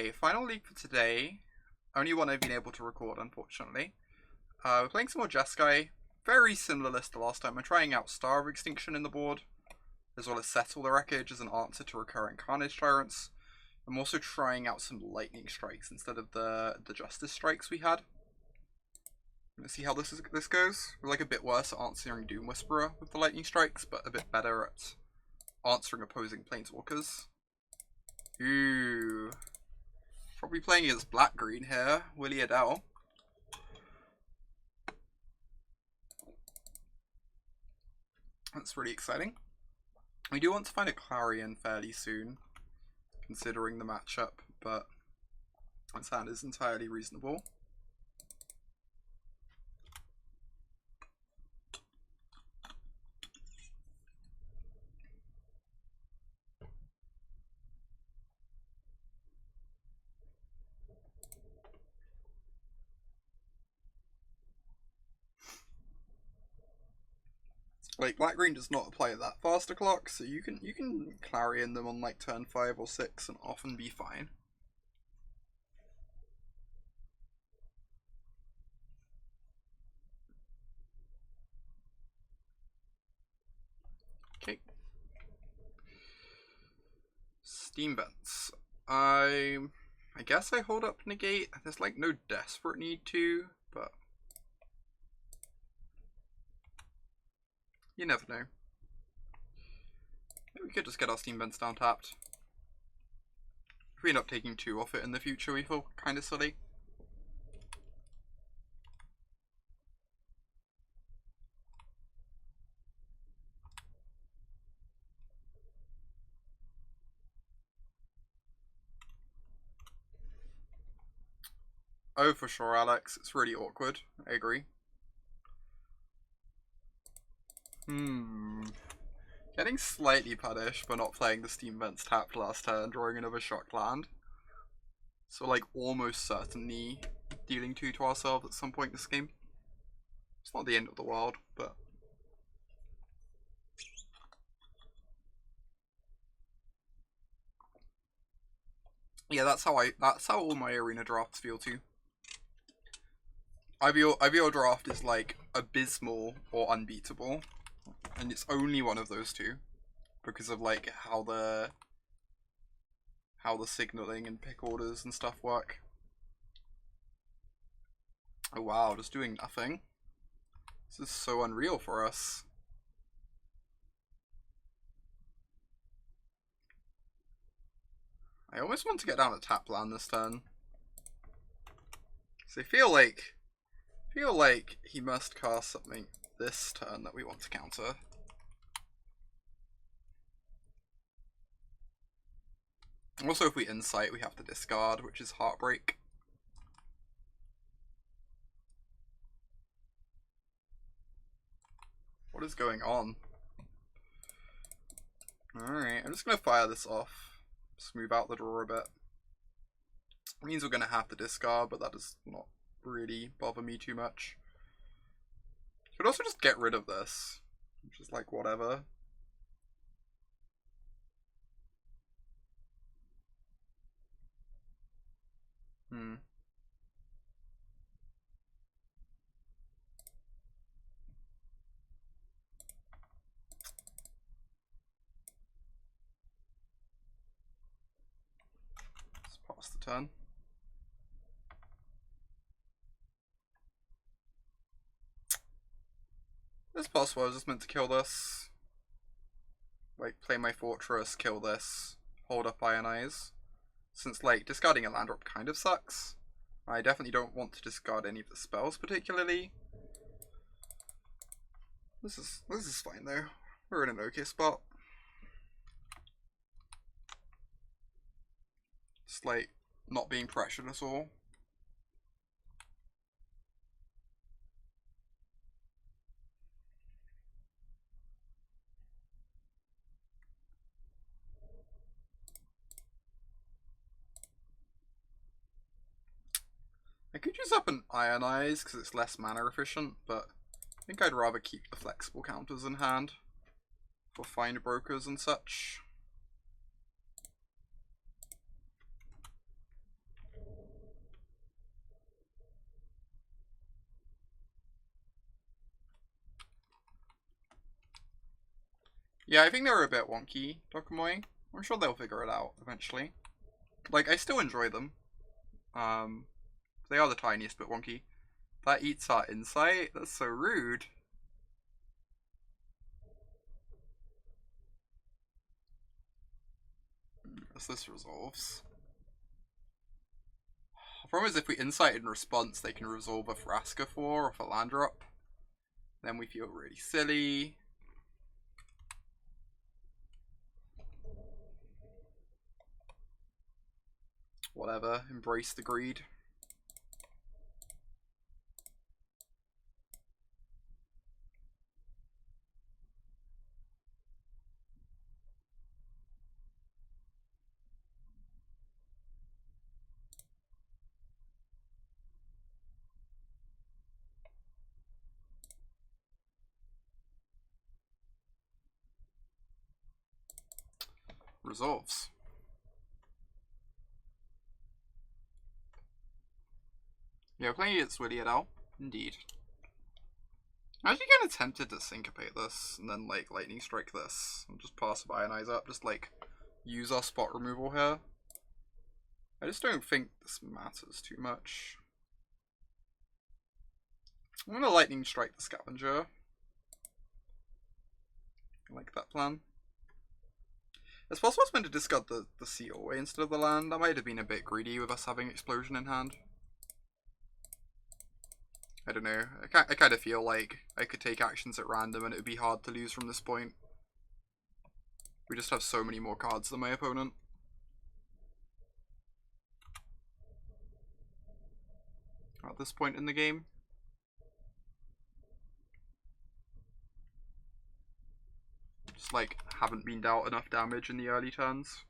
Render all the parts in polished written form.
Okay, final league for today. Only one I've been able to record, unfortunately. We're playing some more Jeskai. Very similar list to last time. I'm trying out Star of Extinction in the board, as well as Settle the Wreckage as an answer to recurring Carnage Tyrants. I'm also trying out some Lightning Strikes instead of the Justice Strikes we had. Let's see how this goes. We're like a bit worse at answering Doom Whisperer with the Lightning Strikes, but a bit better at answering opposing Planeswalkers. Ooh. Probably playing against black-green here, Willie Adele. That's really exciting. We do want to find a Clarion fairly soon, considering the matchup, but that sound is entirely reasonable. Like, black-green does not apply that fast a clock, so you can Clarion them on like turn 5 or 6 and often be fine. Okay. Steam Vents. I guess I hold up Negate. There's like no desperate need to, but you never know. Maybe we could just get our Steam Vents down tapped. If we end up taking 2 off it in the future, we feel kind of silly. Oh, for sure, Alex. It's really awkward. I agree. Getting slightly punished for not playing the Steam Vents tapped last turn, drawing another shocked land. So, like, almost certainly dealing 2 to ourselves at some point this game. It's not the end of the world, but yeah, that's how all my arena drafts feel too. IVO draft is like abysmal or unbeatable, and it's only one of those two because of like how the signaling and pick orders and stuff work. Oh wow, just doing nothing. This is so unreal for us. I almost want to get down a tap land this turn. So I feel like he must cast something this turn that we want to counter. Also, if we insight, we have to discard, which is Heartbreak. What is going on? Alright, I'm just going to fire this off. Smooth out the draw a bit. It means we're going to have to discard, but that does not really bother me too much. Could also just get rid of this. Just like whatever. Let's pass the turn. It's possible I was just meant to kill this. Like, play my fortress, kill this, hold up Ionize. Since, like, discarding a land drop kind of sucks. I definitely don't want to discard any of the spells particularly. This is fine though. We're in an okay spot. Just like not being pressured at all. I could use up an Ionize because it's less mana efficient, but I think I'd rather keep the flexible counters in hand for find brokers and such. Yeah, I think they're a bit wonky, Dokomoy. I'm sure they'll figure it out eventually. Like, I still enjoy them. They are the tiniest bit wonky. That eats our insight? That's so rude. As this resolves. The problem is if we insight in response, they can resolve a Vraska 4 or a land drop. Then we feel really silly. Whatever, embrace the greed. Resolves. Yeah, playing against Willy Adele. Indeed. I'm actually kind of tempted to syncopate this and then like lightning strike this and just pass Ionize up, just like use our spot removal here. I just don't think this matters too much. I'm gonna lightning strike the scavenger. I like that plan. It's possible I was meant to discard the seal away instead of the land. That might have been a bit greedy with us having explosion in hand. I don't know. I kind of feel like I could take actions at random and it would be hard to lose from this point. We just have so many more cards than my opponent. At this point in the game. Just like haven't been dealt enough damage in the early turns.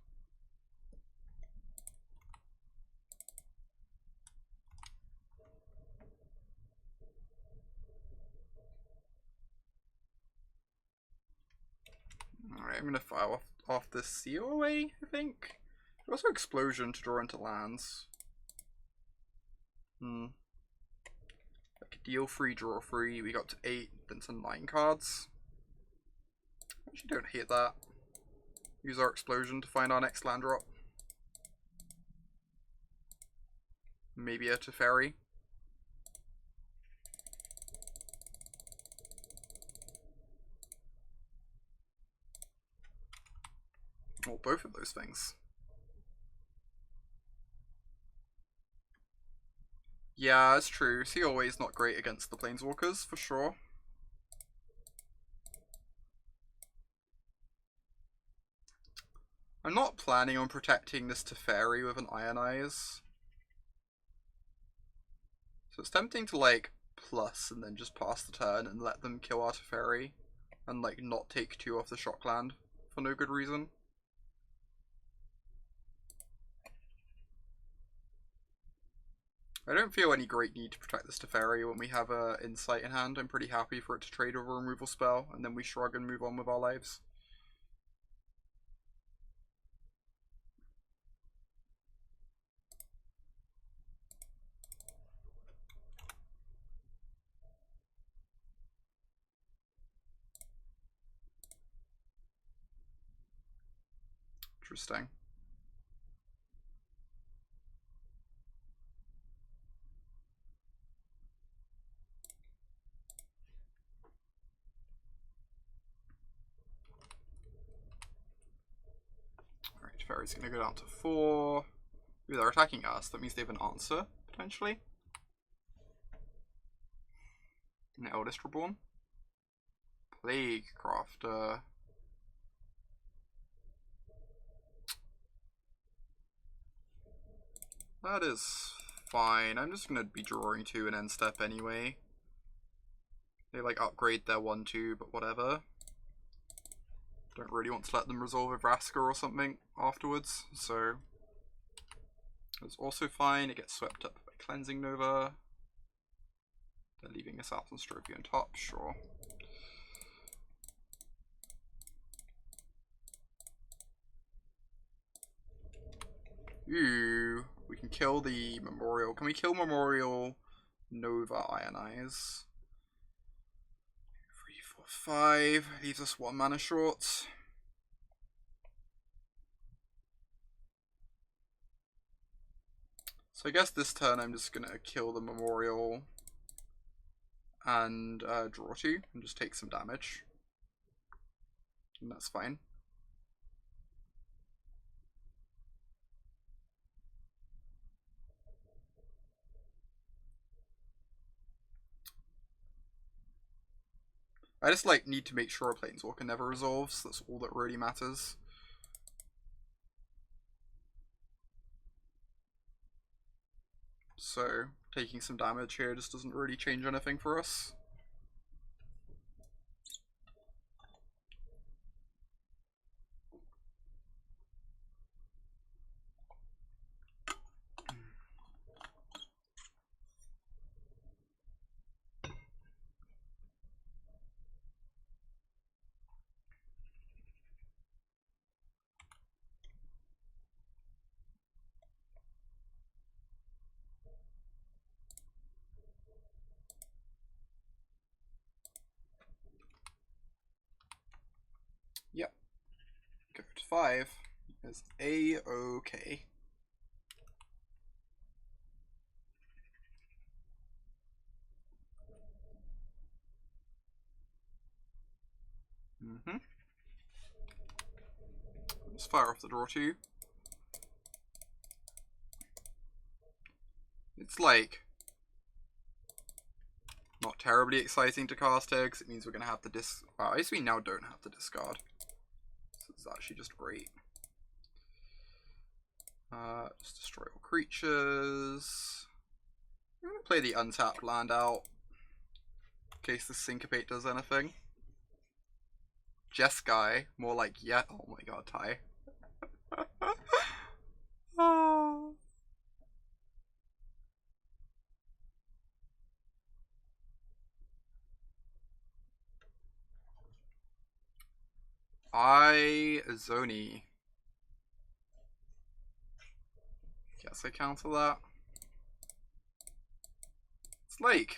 Alright, I'm gonna fire off this seal away, I think. Also explosion to draw into lands. Like deal 3, draw 3, we got to 8, then to 9 cards. Actually don't hate that. Use our explosion to find our next land drop. Maybe a Teferi. Or both of those things. Yeah, it's true. COA is not great against the Planeswalkers, for sure. I'm not planning on protecting this Teferi with an Ionize. So it's tempting to, like, plus and then just pass the turn and let them kill our Teferi. And, like, not take 2 off the shock land for no good reason. I don't feel any great need to protect this Teferi when we have a Insight in hand. I'm pretty happy for it to trade over a removal spell, and then we shrug and move on with our lives. Interesting. Teferi's going to go down to 4. Ooh, they're attacking us. That means they have an answer, potentially. An Eldest Reborn. Plague Crafter. That is fine. I'm just going to be drawing 2 and end step anyway. They like upgrade their 1-2, but whatever. Don't really want to let them resolve a Vraska or something afterwards, so it's also fine. It gets swept up by Cleansing Nova. They're leaving us out on Strophe on top, sure. Ooh, we can kill the Memorial. Can we kill Memorial Nova Ionize? 3, 4, 5 leaves us 1 mana short. So I guess this turn I'm just gonna kill the Memorial and draw 2 and just take some damage. And that's fine. I just like need to make sure a Planeswalker never resolves. That's all that really matters. So taking some damage here just doesn't really change anything for us. Yep. Go to 5 is A-okay. Let's fire off the draw 2. It's like not terribly exciting to cast here because it means we're going to have to well, I guess we now don't have to discard. So it's actually just great. Just destroy all creatures. I'm going to play the untapped land out in case the Syncopate does anything. Jeskai, more like yet. Oh my god, Ty. Oh. Zoni. Guess I counter that. It's like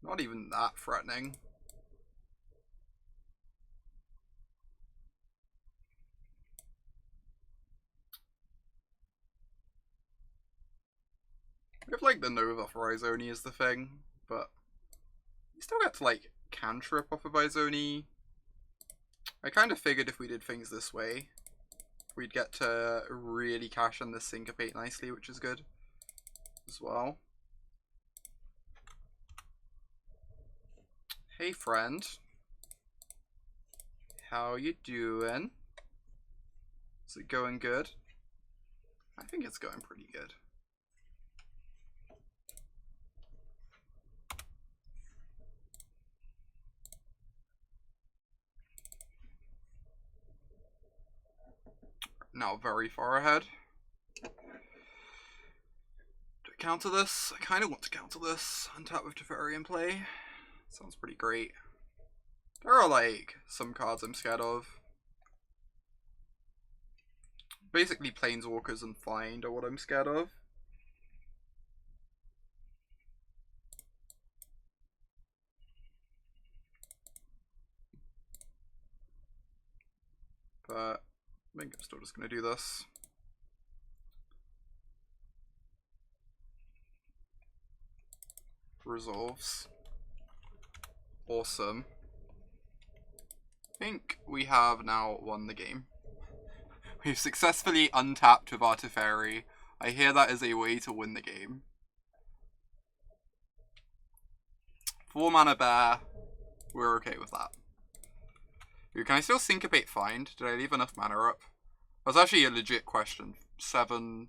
not even that threatening. We have like the Nova for Izoni is the thing, but you still get to like cantrip off of Izoni. I kind of figured if we did things this way, we'd get to really cash in the Syncopate nicely, which is good as well. Hey friend, how you doing? Is it going good? I think it's going pretty good. Now very far ahead. Do I counter this? I kind of want to counter this. Untap with Teferi in play. Sounds pretty great. There are like some cards I'm scared of. Basically Planeswalkers and Find are what I'm scared of. But I think I'm still just going to do this. Resolves. Awesome. I think we have now won the game. We've successfully untapped with our Teferi. I hear that is a way to win the game. 4 mana bear. We're okay with that. Ooh, can I still Syncopate Find? Did I leave enough mana up? That's actually a legit question. 7.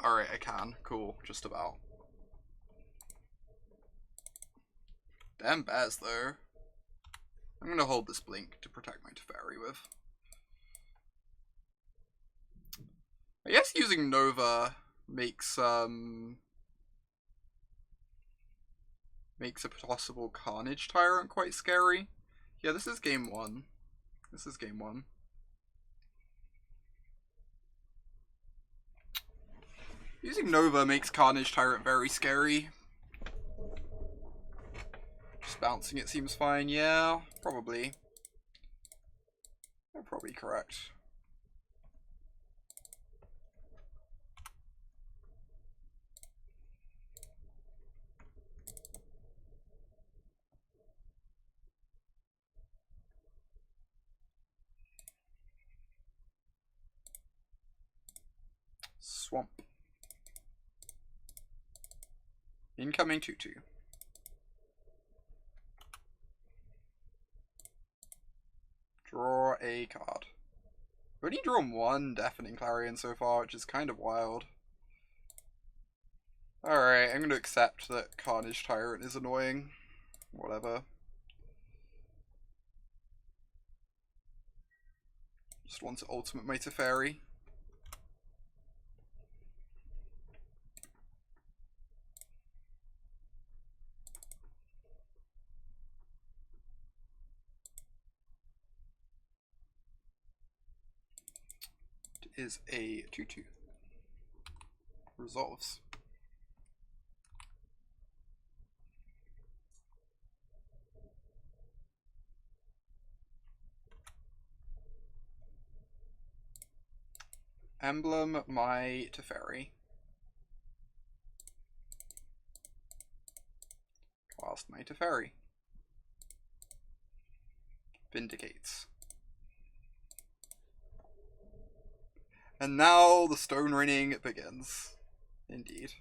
Alright, I can. Cool. Just about. Damn bears, though. I'm gonna hold this blink to protect my Teferi with. I guess using Nova makes a possible Carnage Tyrant quite scary. Yeah, this is game 1. This is game 1. Using Nova makes Carnage Tyrant very scary. Just Just bouncing it seems fine. Yeah, probably. You're probably correct. Swamp. Incoming 2/2. Draw a card. I've only drawn one Deafening Clarion so far, which is kind of wild. Alright, I'm going to accept that Carnage Tyrant is annoying. Whatever. Just want to ultimate my Teferi. It is a 2/2. Resolves. Emblem my Teferi. Cast my Teferi. Vindicates. And now the stone raining begins. Indeed.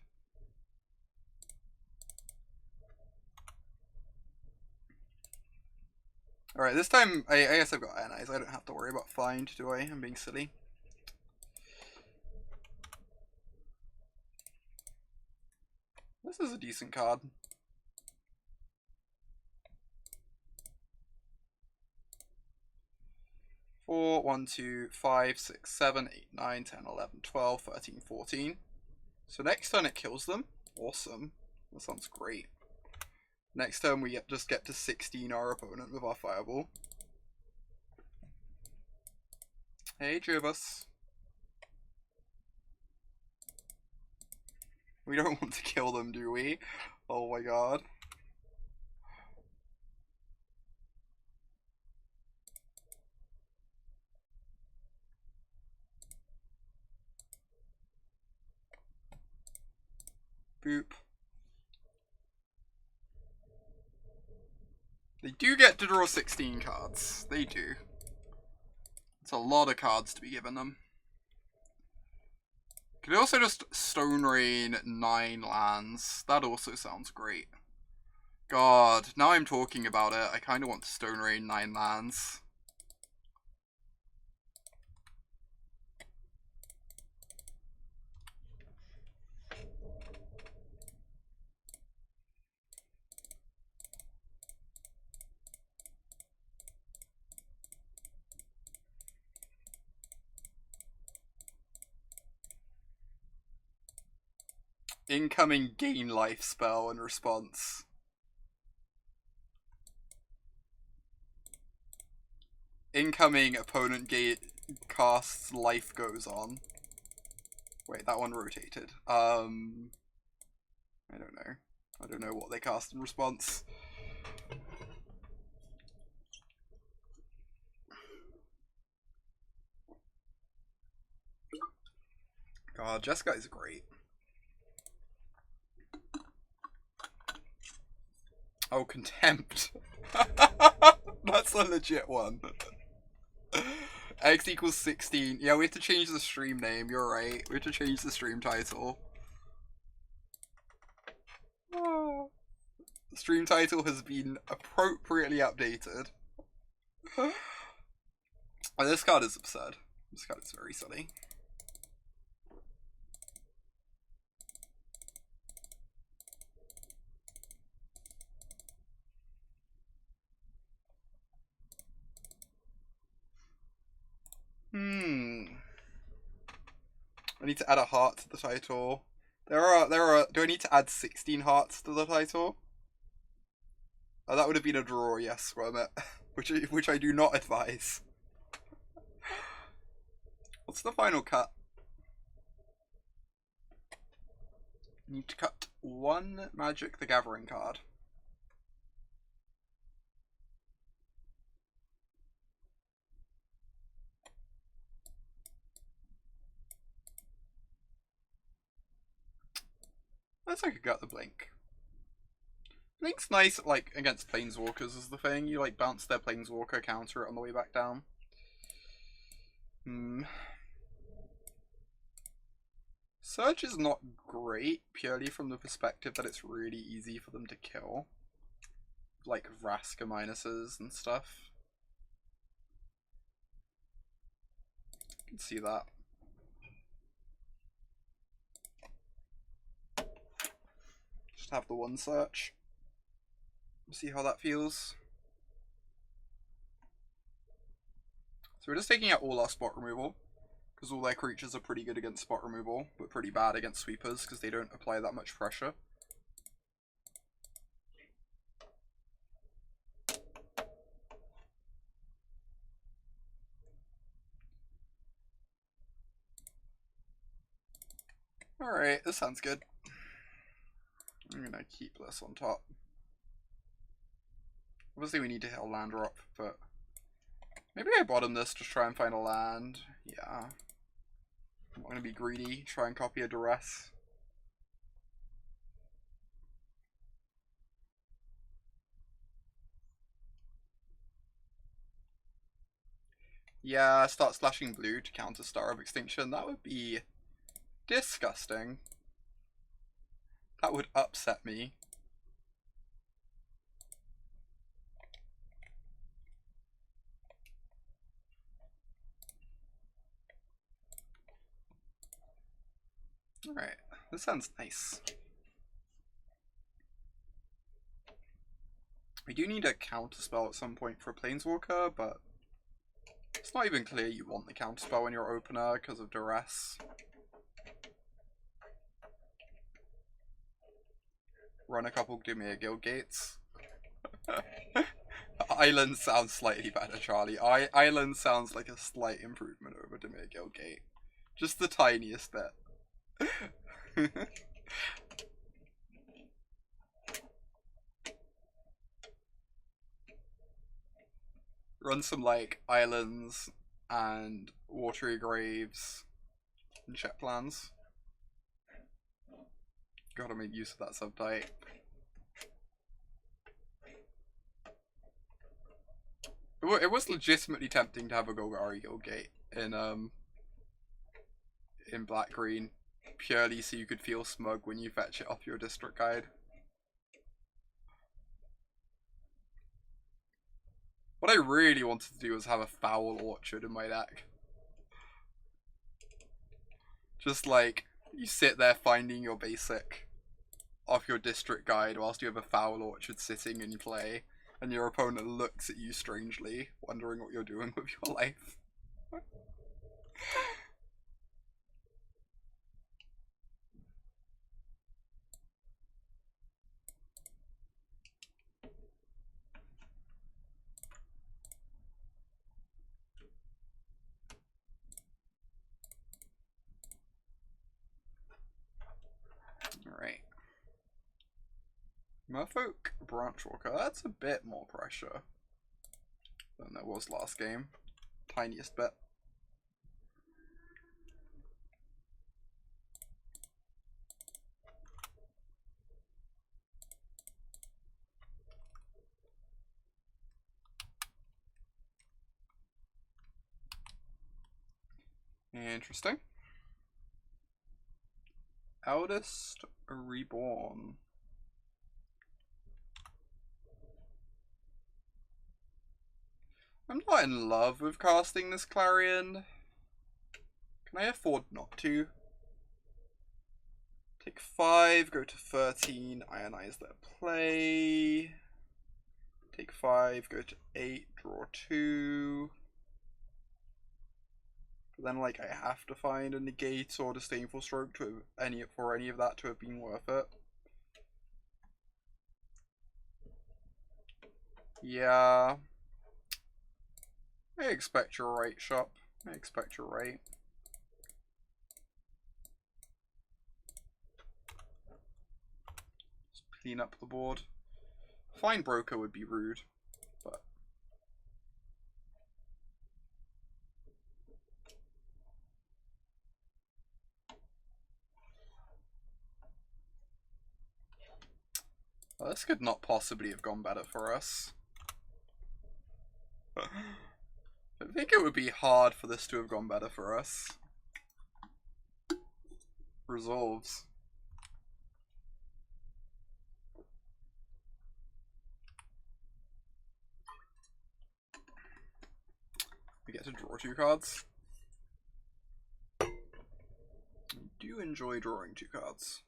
Alright, this time I guess I've got Ionize. I don't have to worry about find, do I? I'm being silly. This is a decent card. Four, 1, 2, 5, 6, 7, 8, 9, 10, 11, 12, 13, 14. So next turn it kills them. Awesome. That sounds great. Next turn we just get to 16 our opponent with our Fireball. Hey, Jubus. We don't want to kill them, do we? Oh my god. Boop. They do get to draw 16 cards. They do. It's a lot of cards to be given them. Could also just Stone Rain 9 lands. That also sounds great. God, now I'm talking about it, I kind of want to Stone Rain 9 lands. Incoming gain life spell in response. Incoming opponent casts life goes on. Wait, that one rotated. I don't know. I don't know what they cast in response. God, Jeskai's great. Oh, Contempt. That's a legit one. X equals 16. Yeah, we have to change the stream name. You're right. We have to change the stream title. The stream title has been appropriately updated. Oh, this card is absurd. This card is very silly. I need to add a heart to the title. Do I need to add 16 hearts to the title? Oh, that would have been a draw, yes, Squirmet. which I do not advise. What's the final cut? Need to cut one Magic the Gathering card. guess I could get the Blink. Blink's nice, like, against Planeswalkers is the thing. You, like, bounce their Planeswalker, counter it on the way back down. Surge is not great, purely from the perspective that it's really easy for them to kill. Like, Vraska minuses and stuff. You can see that. Just have the one search. See how that feels. So we're just taking out all our spot removal, because all their creatures are pretty good against spot removal, but pretty bad against sweepers, because they don't apply that much pressure. Alright, this sounds good. I'm gonna keep this on top. Obviously we need to hit a land drop, but maybe I bottom this to try and find a land. Yeah. I'm not gonna be greedy, try and copy a Duress. Yeah, start splashing blue to counter Star of Extinction. That would be disgusting. That would upset me. Alright, this sounds nice. We do need a counterspell at some point for a Planeswalker, but it's not even clear you want the counterspell in your opener because of Duress. Run a couple Dimir Guild Gates. Island sounds slightly better, Charlie. Island sounds like a slight improvement over Dimir Guild Gate. Just the tiniest bit. Run some, like, islands and watery graves and check plans. Gotta make use of that subtype. It was legitimately tempting to have a Golgari Guildgate in black green, purely so you could feel smug when you fetch it off your district guide. What I really wanted to do was have a Foul Orchard in my deck. Just like, you sit there finding your basic off your district guide whilst you have a Foul Orchard sitting in play, and your opponent looks at you strangely, wondering what you're doing with your life. Alright. Merfolk Branchwalker, that's a bit more pressure than there was last game. Tiniest bit. Interesting. Eldest Reborn. I'm not in love with casting this Clarion. Can I afford not to? Take 5, go to 13, Ionize their play. Take 5, go to 8, draw 2. But then, like, I have to find a Negate or Disdainful Stroke to for any of that to have been worth it. Yeah. I expect you're right, Shop. I expect you're right. Just clean up the board. Fine Broker would be rude, but... Well, this could not possibly have gone better for us. I think it would be hard for this to have gone better for us. Resolves. We get to draw 2 cards. I do enjoy drawing 2 cards.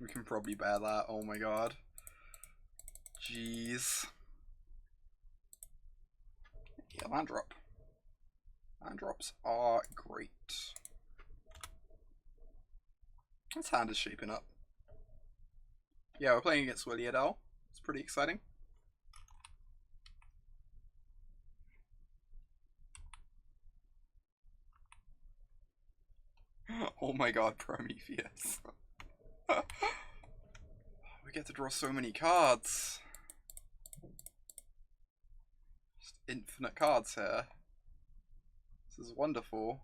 We can probably bear that. Oh my god. Jeez. Yeah, land drop. Land drops are great. This hand is shaping up. Yeah, we're playing against Lyra Dawnbringer. It's pretty exciting. Oh my god, Prometheus. We get to draw so many cards. Just infinite cards here. This is wonderful.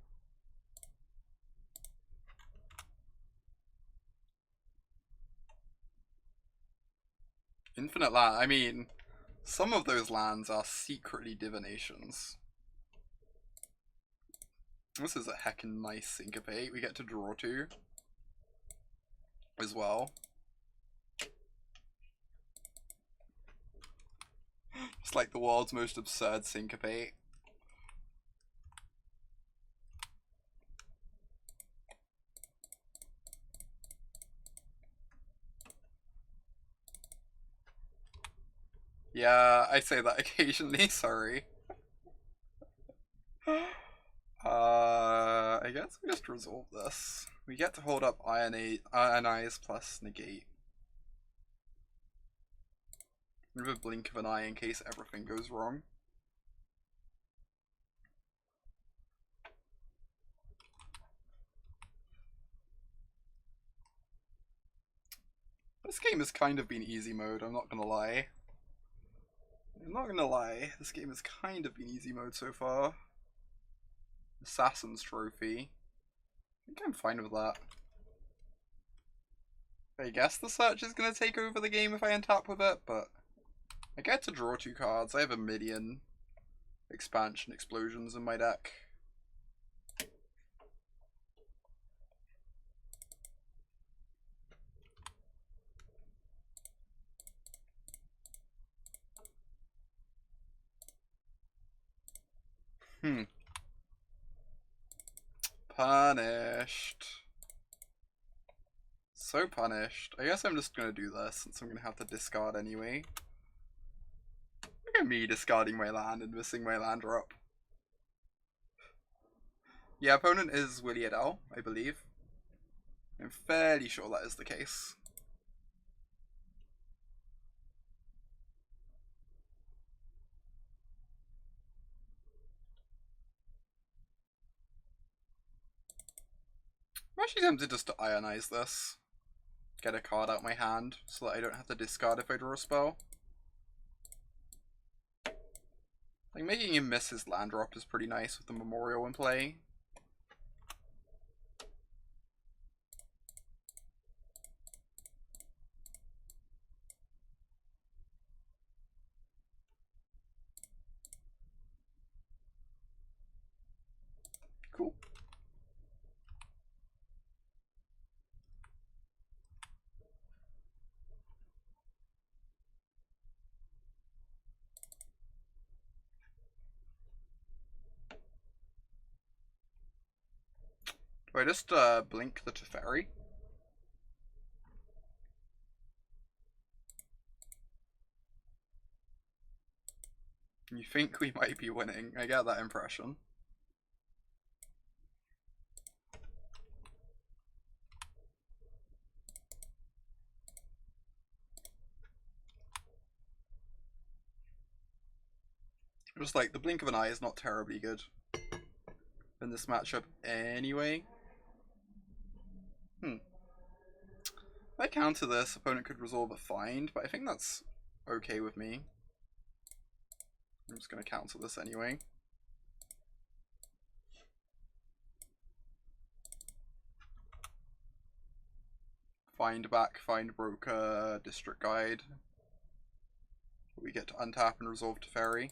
Infinite land. I mean, some of those lands are secretly divinations. This is a heckin' nice Syncopate. We get to draw 2 as well. It's like the world's most absurd Syncopate. Yeah, I say that occasionally, sorry. I guess we just resolve this. We get to hold up Ionize plus Negate. With a blink of an eye in case everything goes wrong. This game has kind of been easy mode, I'm not gonna lie. I'm not gonna lie, this game has kind of been easy mode so far. Assassin's Trophy. I think I'm fine with that. I guess the search is gonna take over the game if I untap with it, but I get to draw 2 cards. I have a million expansion explosions in my deck. Punished. So punished. I guess I'm just gonna do this since I'm gonna have to discard anyway. Look at me discarding my land and missing my land drop. Yeah, opponent is Lyra Dawnbringer, I believe. I'm fairly sure that is the case. I'm actually tempted just to Ionize this. Get a card out my hand so that I don't have to discard if I draw a spell. Like, making him miss his land drop is pretty nice with the Memorial in play. Cool. Do I just blink the Teferi? You think we might be winning? I get that impression. Just like, the blink of an eye is not terribly good in this matchup anyway. If I counter this, opponent could resolve a find, but I think that's okay with me. I'm just going to cancel this anyway. find back, find broker, district guide. We get to untap and resolve Teferi.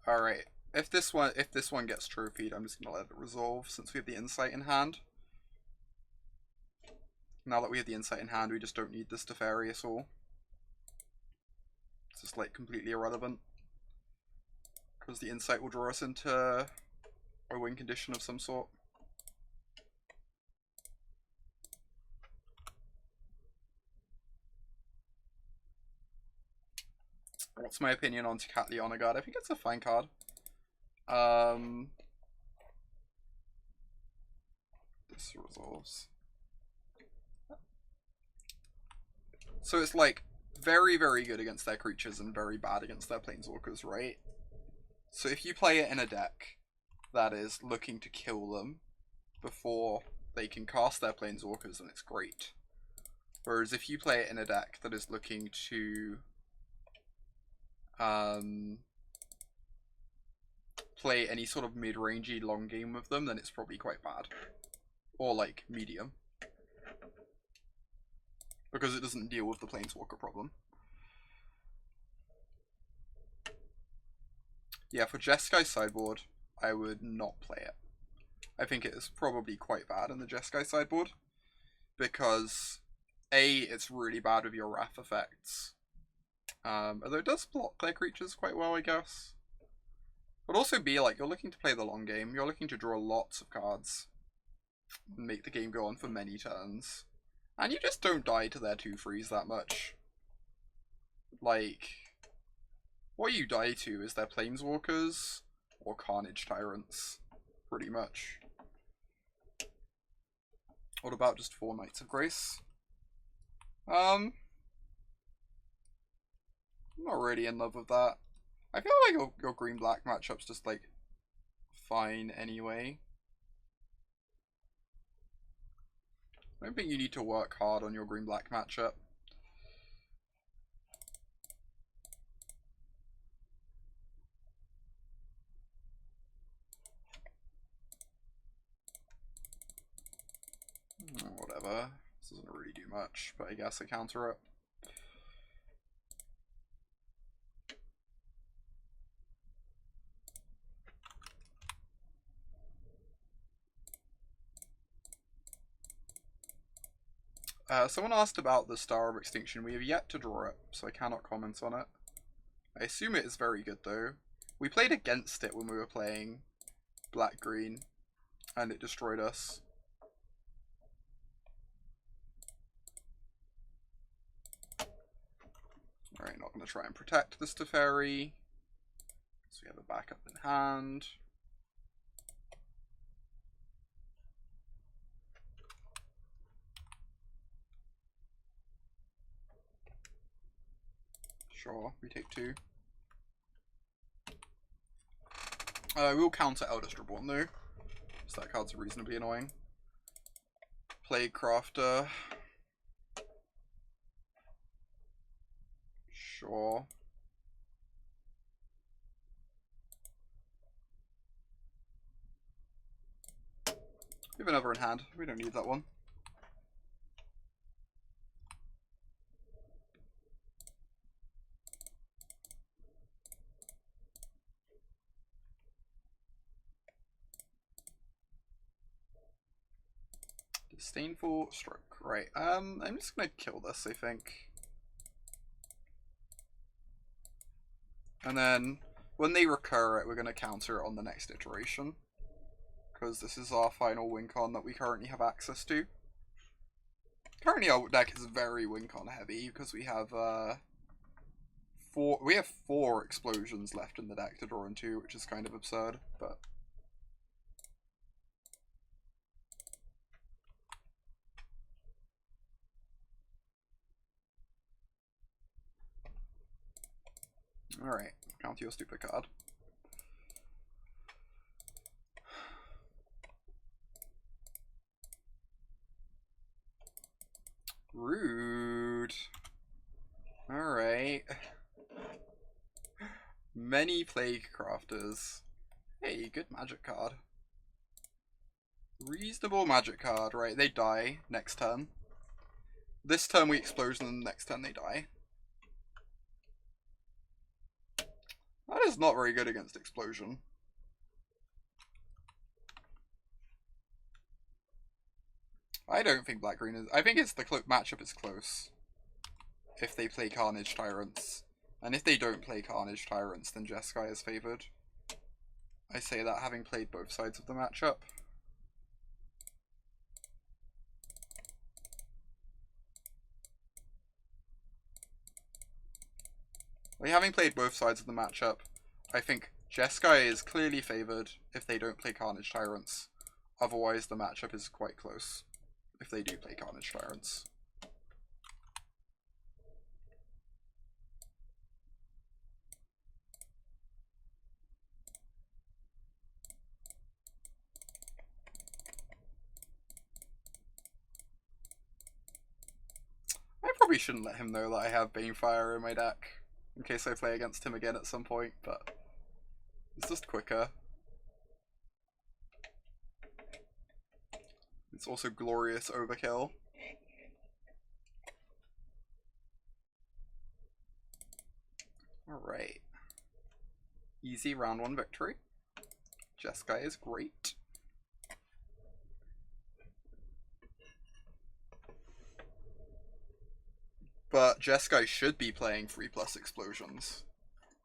Alright. If this one gets trophied, I'm just gonna let it resolve since we have the insight in hand. Now that we have the insight in hand, we just don't need this Teferi at all. It's just like completely irrelevant. Because the insight will draw us into a win condition of some sort. What's my opinion on Teferi Guard? I think it's a fine card. This resolves. So it's like very, very good against their creatures and very bad against their planeswalkers, right? So if you play it in a deck that is looking to kill them before they can cast their planeswalkers, then it's great. Whereas if you play it in a deck that is looking to play any sort of mid-rangey long game with them, then it's probably quite bad. Or like medium. Because it doesn't deal with the planeswalker problem. Yeah, for Jeskai sideboard, I would not play it. I think it is probably quite bad in the Jeskai sideboard. Because A, it's really bad with your Wrath effects. Although it does block their creatures quite well, I guess. But also B, like, you're looking to play the long game. You're looking to draw lots of cards. And make the game go on for many turns. And you just don't die to their 2/3s that much. Like, what you die to is their Planeswalkers or Carnage Tyrants, pretty much. What about just 4 Knights of Grace? I'm not really in love with that. I feel like your green-black matchup's just, like, fine anyway. I don't think you need to work hard on your green-black matchup. Whatever. This doesn't really do much, but I guess I counter it. Someone asked about the Star of Extinction. We have yet to draw it, so I cannot comment on it. I assume it is very good, though. We played against it when we were playing black-green, and it destroyed us. Alright, not going to try and protect this Teferi. So we have a backup in hand. Sure, we take 2. We'll counter Eldest Reborn though, so that card's reasonably annoying. Plague Crafter. Sure. We have another in hand. We don't need that one. Disdainful Stroke. Right. I'm just gonna kill this, I think. And then when they recur it, we're gonna counter it on the next iteration. Because this is our final win con that we currently have access to. Currently our deck is very win con heavy because we have 4 explosions left in the deck to draw into, which is kind of absurd, but alright, counter your stupid card. Rude. Alright. Many Plague Crafters. Hey, good magic card. Reasonable magic card, right? They die next turn. This turn we explosion, and the next turn they die. That is not very good against explosion. I don't think black-green is... I think it's the matchup is close. If they play Carnage Tyrants. And if they don't play Carnage Tyrants, then Jeskai is favoured. I say that having played both sides of the matchup. Having played both sides of the matchup, I think Jeskai is clearly favoured if they don't play Carnage Tyrants. Otherwise, the matchup is quite close if they do play Carnage Tyrants. I probably shouldn't let him know that I have Banefire in my deck, in case I play against him again at some point, but it's just quicker. It's also glorious overkill. Alright. Easy round 1 victory. Jeskai is great. But Jeskai should be playing 3+ explosions.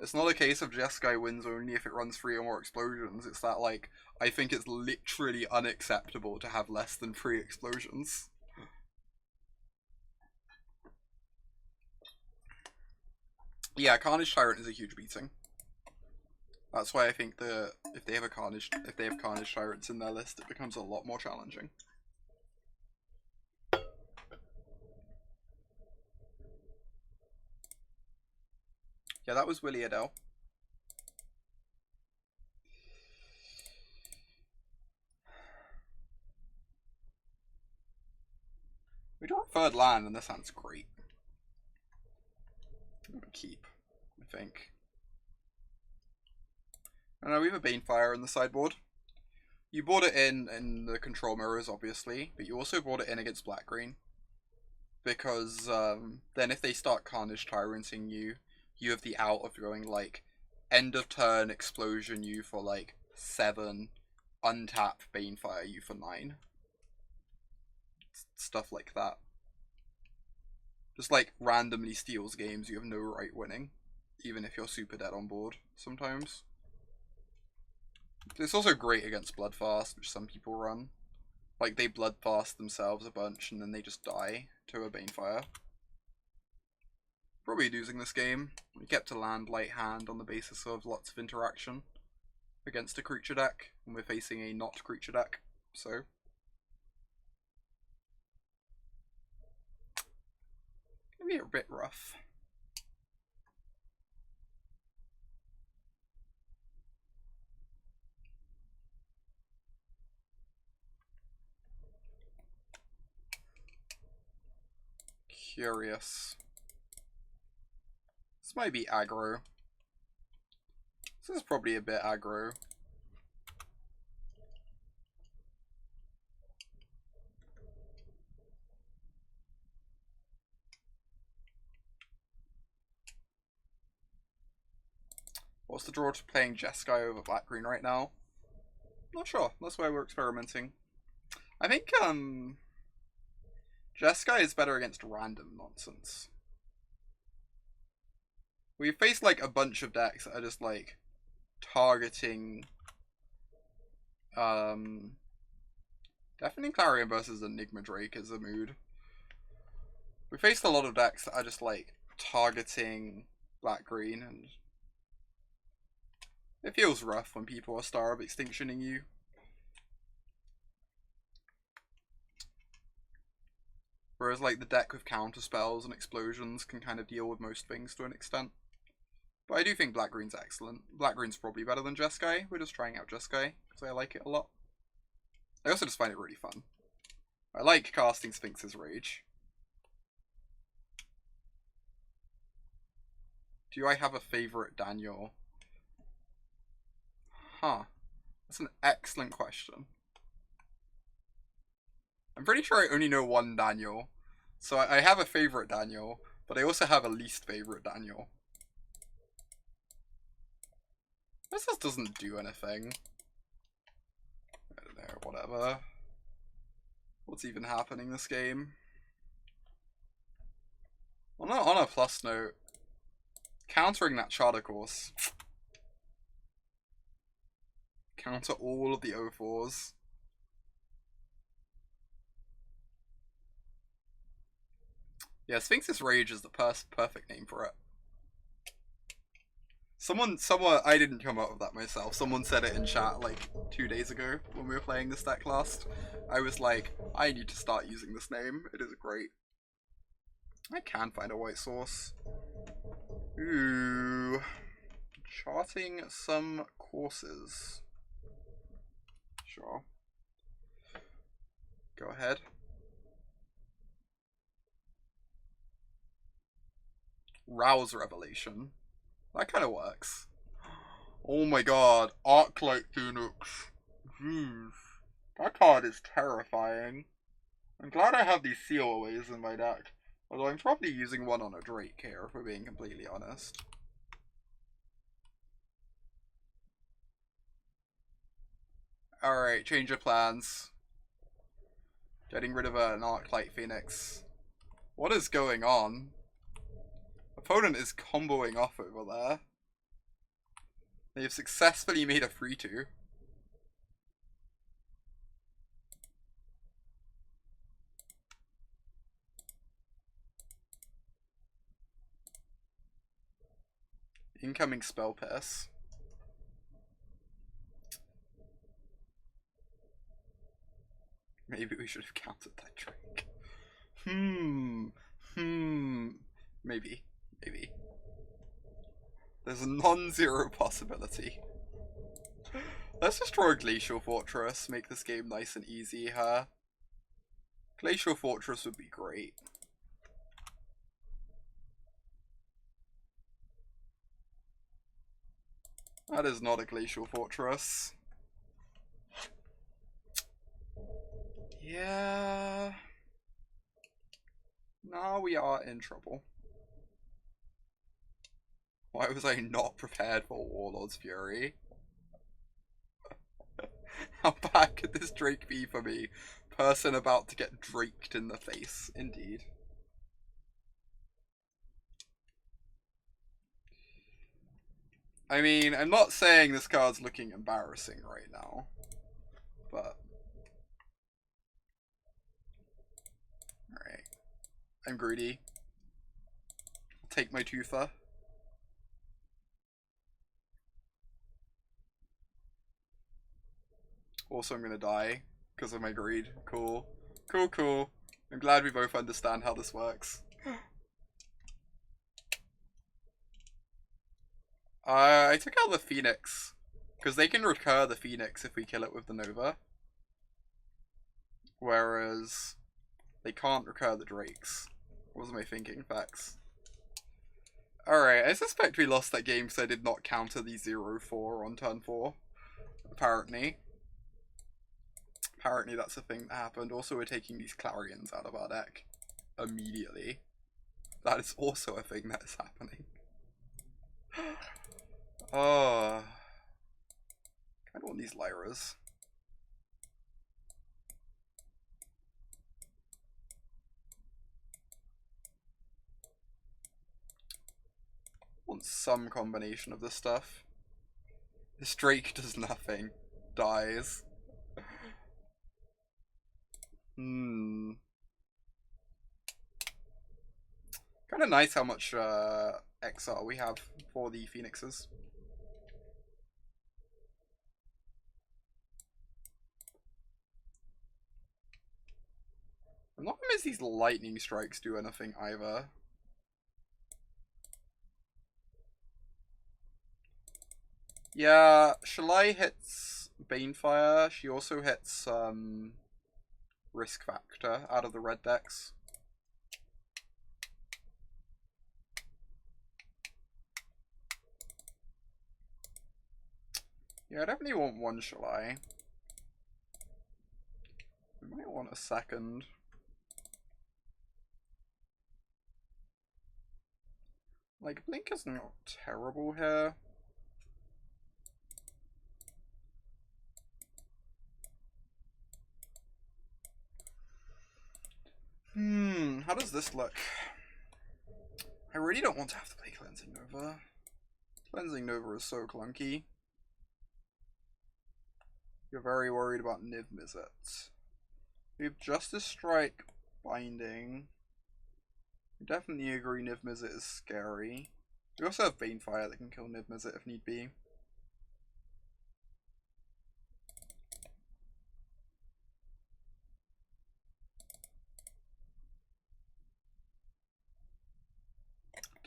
It's not a case of Jeskai wins only if it runs 3 or more explosions. It's that, like, I think it's literally unacceptable to have less than 3 explosions. Yeah, Carnage Tyrant is a huge beating. That's why I think if they have Carnage Tyrants in their list, it becomes a lot more challenging. Yeah, that was Willie Adele. We draw a 3rd land, and this hand's great. I'm gonna keep, I think. And we have a Banefire in the sideboard. You brought it in the control mirrors, obviously, but you also brought it in against black-green. Because then if they start Carnage Tyranting you, you have the out of going, like, end of turn explosion you for, like, 7, untap Banefire you for 9. Stuff like that. Just, like, randomly steals games you have no right winning, even if you're super dead on board sometimes. It's also great against Bloodfast, which some people run. Like, they Bloodfast themselves a bunch, and then they just die to a Banefire. Probably losing this game. We kept a land light hand on the basis of lots of interaction against a creature deck, and we're facing a not creature deck, so... Gonna be a bit rough. Curious. This might be aggro. This is probably a bit aggro. What's the draw to playing Jeskai over black-green right now? Not sure. That's why we're experimenting. I think Jeskai is better against random nonsense. We've faced like a bunch of decks that are just like targeting Deafening Clarion versus Enigma Drake is a mood. We faced a lot of decks that are just like targeting black-green, and it feels rough when people are Star of Extinctioning you. Whereas like the deck with counter spells and explosions can kind of deal with most things to an extent. But I do think black-green's excellent. Black-green's probably better than Jeskai. We're just trying out Jeskai because I like it a lot. I also just find it really fun. I like casting Sphinx's Rage. Do I have a favorite Daniel? Huh. That's an excellent question. I'm pretty sure I only know one Daniel. So I have a favorite Daniel, but I also have a least favorite Daniel. This just doesn't do anything. I don't know, whatever. What's even happening this game? On a plus note, countering that charter course. Counter all of the O4s. Yeah, Sphinx's Rage is the perfect name for it. Someone, I didn't come up with that myself. Someone said it in chat like 2 days ago when we were playing this deck last. I was like, I need to start using this name. It is great. I can find a white source. Ooh. Charting some courses. Sure. Go ahead. Rouse Revelation. That kind of works. Oh my god. Arclight Phoenix. Jeez. That card is terrifying. I'm glad I have these seal-aways in my deck. Although I'm probably using one on a Drake here, if we're being completely honest. Alright, change of plans. Getting rid of an Arclight Phoenix. What is going on? Opponent is comboing off over there. They have successfully made a 3-2. Incoming Spell Pierce. Maybe we should have countered that Drake. Maybe. There's a non-zero possibility. Let's just draw a Glacial Fortress, make this game nice and easy here. Glacial Fortress would be great. That is not a Glacial Fortress. Yeah. Now we are in trouble. Why was I not prepared for Warlord's Fury? How bad could this Drake be for me? Person about to get draked in the face, indeed. I mean, I'm not saying this card's looking embarrassing right now, but... Alright. I'm greedy. I'll take my Toother. Also, I'm gonna die because of my greed. Cool. Cool. I'm glad we both understand how this works. I took out the Phoenix because they can recur the Phoenix if we kill it with the Nova. Whereas they can't recur the Drakes. What was my thinking? Facts. Alright, I suspect we lost that game because I did not counter the 0-4 on turn 4. Apparently. Apparently that's a thing that happened. Also, we're taking these Clarions out of our deck immediately. That is also a thing that is happening. Oh. I don't want these Lyras. I want some combination of this stuff. This Drake does nothing. Dies. Kind of nice how much XR we have for the Phoenixes. I'm not convinced these lightning strikes do anything either. Yeah, Shalai hits Banefire. She also hits Risk Factor out of the red decks. Yeah, I definitely want one Shalai. We might want a second. Like, Blink is not terrible here. How does this look? I really don't want to have to play Cleansing Nova. Cleansing Nova is so clunky. You're very worried about Niv Mizzet. We have Justice Strike, Binding. I definitely agree Niv Mizzet is scary. We also have Banefire that can kill Niv Mizzet if need be.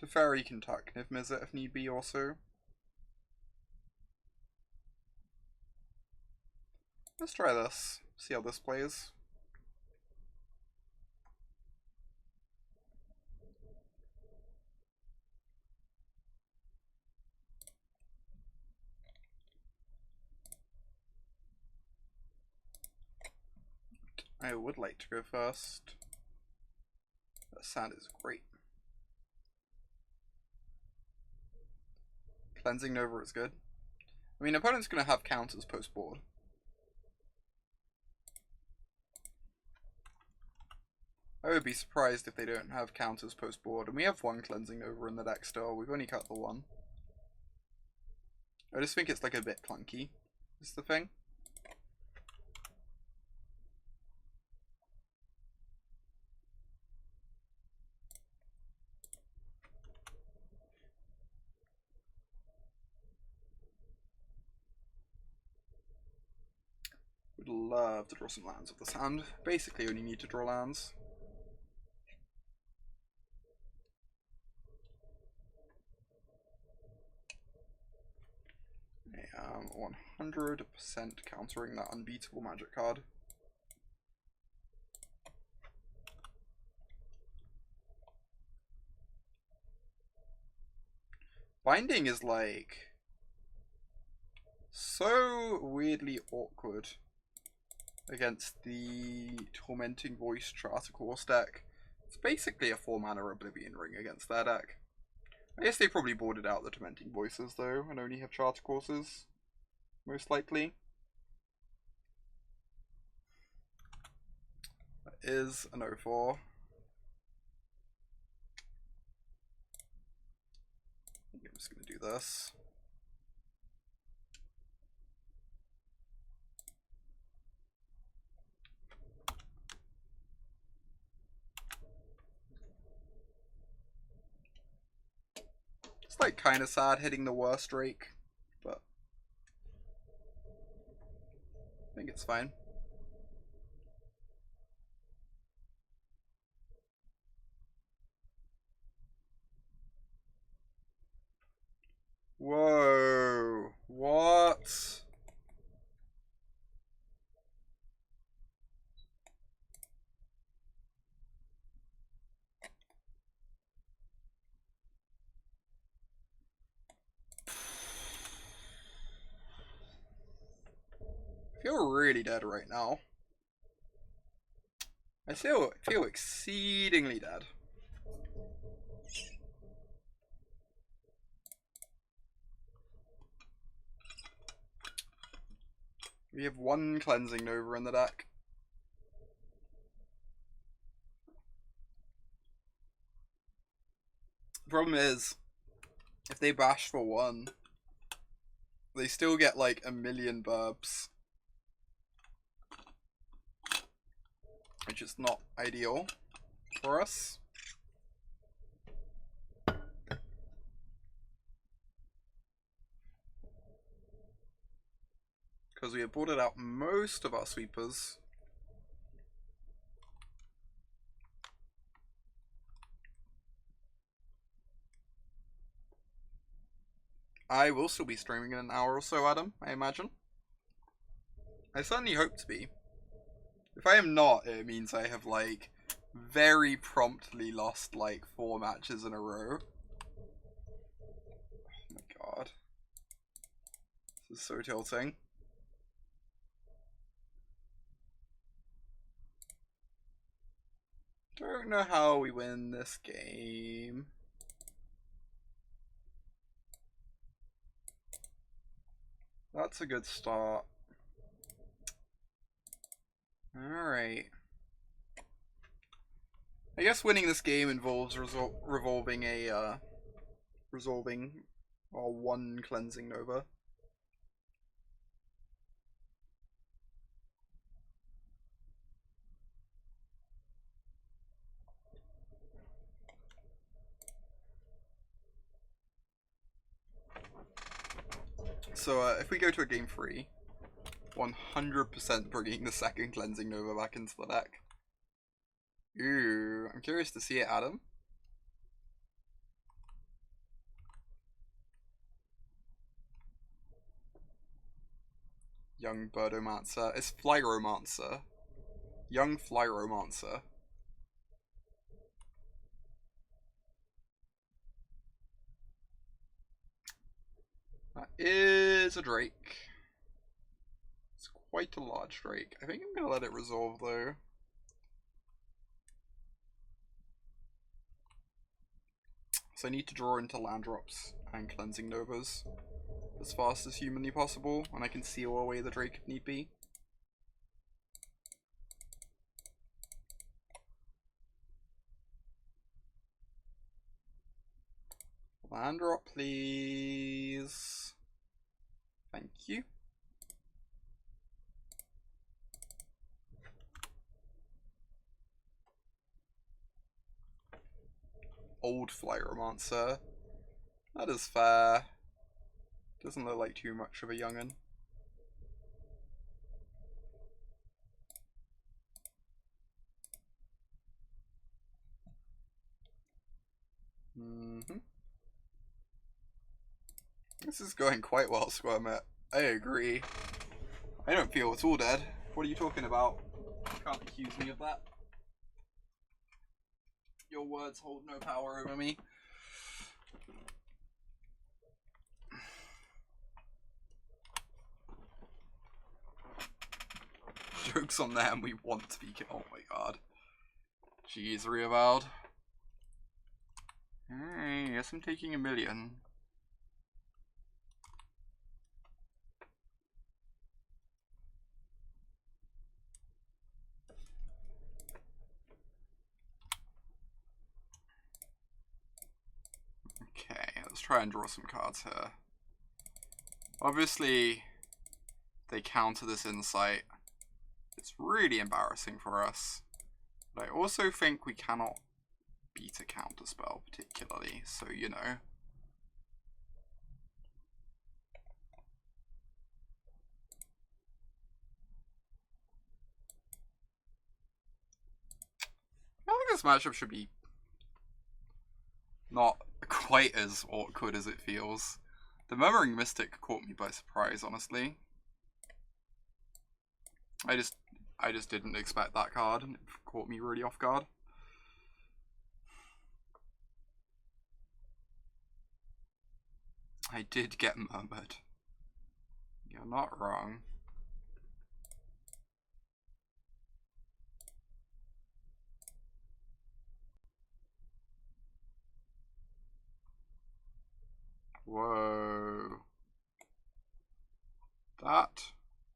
Teferi can tuck Niv Mizzet if need be also. Let's try this. See how this plays. I would like to go first. That sound is great. Cleansing Nova is good. I mean, opponent's going to have counters post-board. I would be surprised if they don't have counters post-board. And we have one Cleansing Nova in the deck still. We've only cut the one. I just think it's like a bit clunky, is the thing. Would love to draw some lands with this hand. Basically only need to draw lands. I am 100% countering that unbeatable magic card. Binding is like so weirdly awkward against the Tormenting Voice Charter Course deck. It's basically a 4-mana Oblivion Ring against their deck. I guess they probably boarded out the Tormenting Voices though and only have Charter Courses, most likely. That is an 0-4. I'm just going to do this. It's like kind of sad hitting the worst Drake, but I think it's fine. Whoa, what? I feel really dead right now. I feel exceedingly dead. We have one Cleansing Nova in the deck. The problem is, if they bash for one, they still get like a million burbs, which is not ideal for us. Because we have boarded out most of our sweepers. I will still be streaming in an hour or so, Adam, I imagine. I certainly hope to be. If I am not, it means I have, like, very promptly lost, like, 4 matches in a row. Oh my god. This is so tilting. Don't know how we win this game. That's a good start. Alright. I guess winning this game involves resolving one cleansing Nova. So if we go to a game 3, 100% bringing the second cleansing Nova back into the deck. Ooh, I'm curious to see it, Adam. Young Birdomancer. It's Flyromancer. Young Flyromancer. That is a Drake. It's quite a large Drake. I think I'm going to let it resolve though. So I need to draw into land drops and cleansing Novas as fast as humanly possible, and I can seal away the Drake if need be. Land drop, please. Thank you. Old Flyromancer. That is fair. Doesn't look like too much of a young'un. This is going quite well, Squirmet. I agree. I don't feel it's all dead. What are you talking about? You can't accuse me of that. Your words hold no power over me. Joke's on them, we want to be killed. Oh my god. Jeez, Reavowed. Hey, yes, I'm taking a million. Okay, let's try and draw some cards here. Obviously, they counter this insight. It's really embarrassing for us. But I also think we cannot beat a counterspell particularly, so you know. I think this matchup should be not quite as awkward as it feels. The Murmuring Mystic caught me by surprise, honestly. I just didn't expect that card, and it caught me really off guard. I did get murmured. You're not wrong. Whoa. That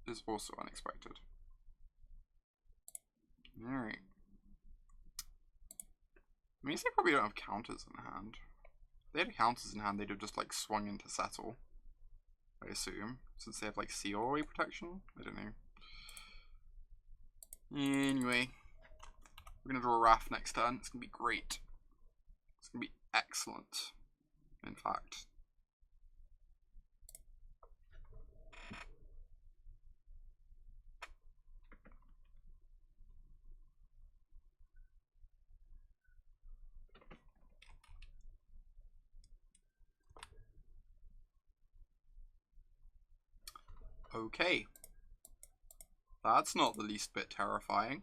is also unexpected. Alright. Means they probably don't have counters in hand. If they had counters in hand, they'd have just like swung into Settle, I assume, since they have like seal away protection. I don't know. Anyway, we're gonna draw a Wrath next turn. It's gonna be great. It's gonna be excellent, in fact. Okay. That's not the least bit terrifying.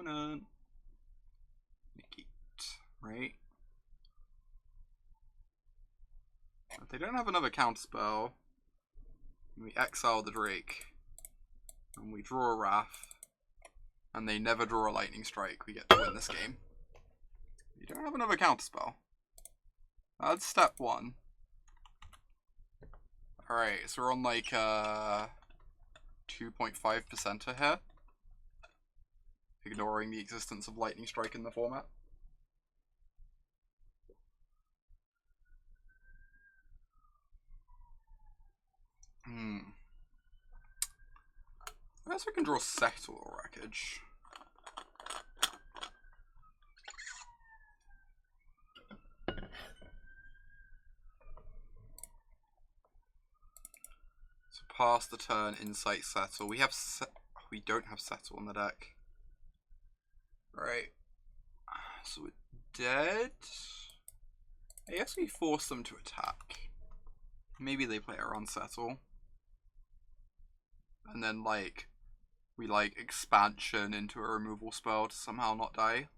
opponent. Negate, right? If they don't have another counterspell, we exile the Drake, and we draw a Wrath, and they never draw a Lightning Strike, we get to win this game. You don't have another counterspell. That's step one. Alright, so we're on like 2.5% here. Ignoring the existence of Lightning Strike in the format. I guess we can draw Settle the Wreckage. So pass the turn, Insight, Settle. We don't have Settle on the deck. Right. So we're dead. I guess we force them to attack. Maybe they play around Settle. And then like we like expansion into a removal spell to somehow not die.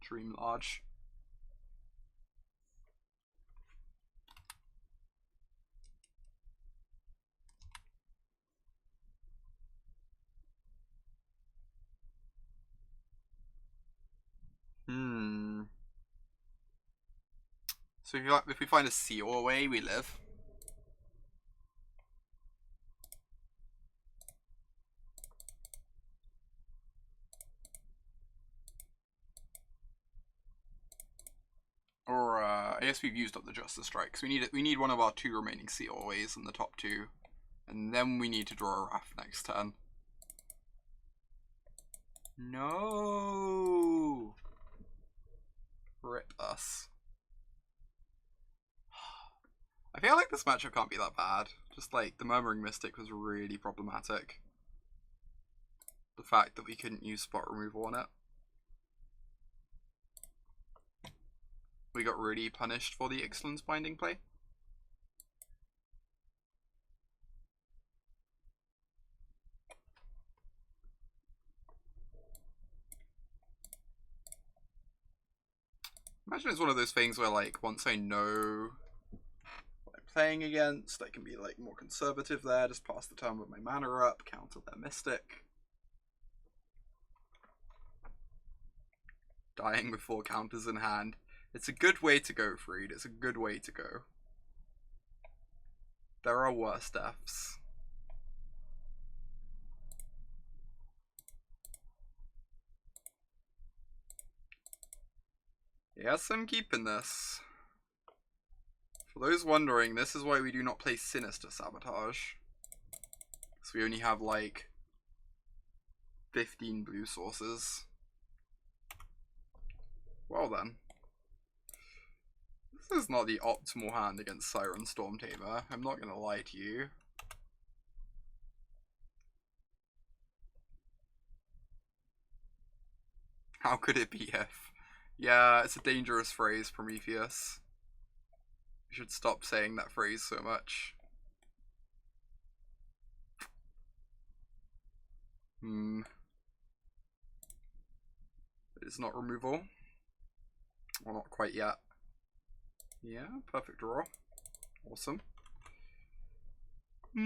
Dream large. So if we find a seal away, we live. Or I guess we've used up the Justice Strikes. We need one of our 2 remaining seal aways in the top 2, and then we need to draw a Wrath next turn. No. Rip us. I feel like this matchup can't be that bad. Just like the Murmuring Mystic was really problematic. The fact that we couldn't use spot removal on it. We got really punished for the Ixalan's Binding play. Imagine it's one of those things where like once I know what I'm playing against, I can be like more conservative there, just pass the turn with my mana up, counter their Mystic. Dying with 4 counters in hand. It's a good way to go, Freed. It's a good way to go. There are worse deaths. Yes, I'm keeping this. For those wondering, this is why we do not play Sinister Sabotage. So we only have like 15 blue sources. Well then. This is not the optimal hand against Siren Stormtamer. I'm not going to lie to you. How could it be if? Yeah, it's a dangerous phrase, Prometheus. You should stop saying that phrase so much. It's not removal. Well, not quite yet. Yeah, perfect draw. Awesome. At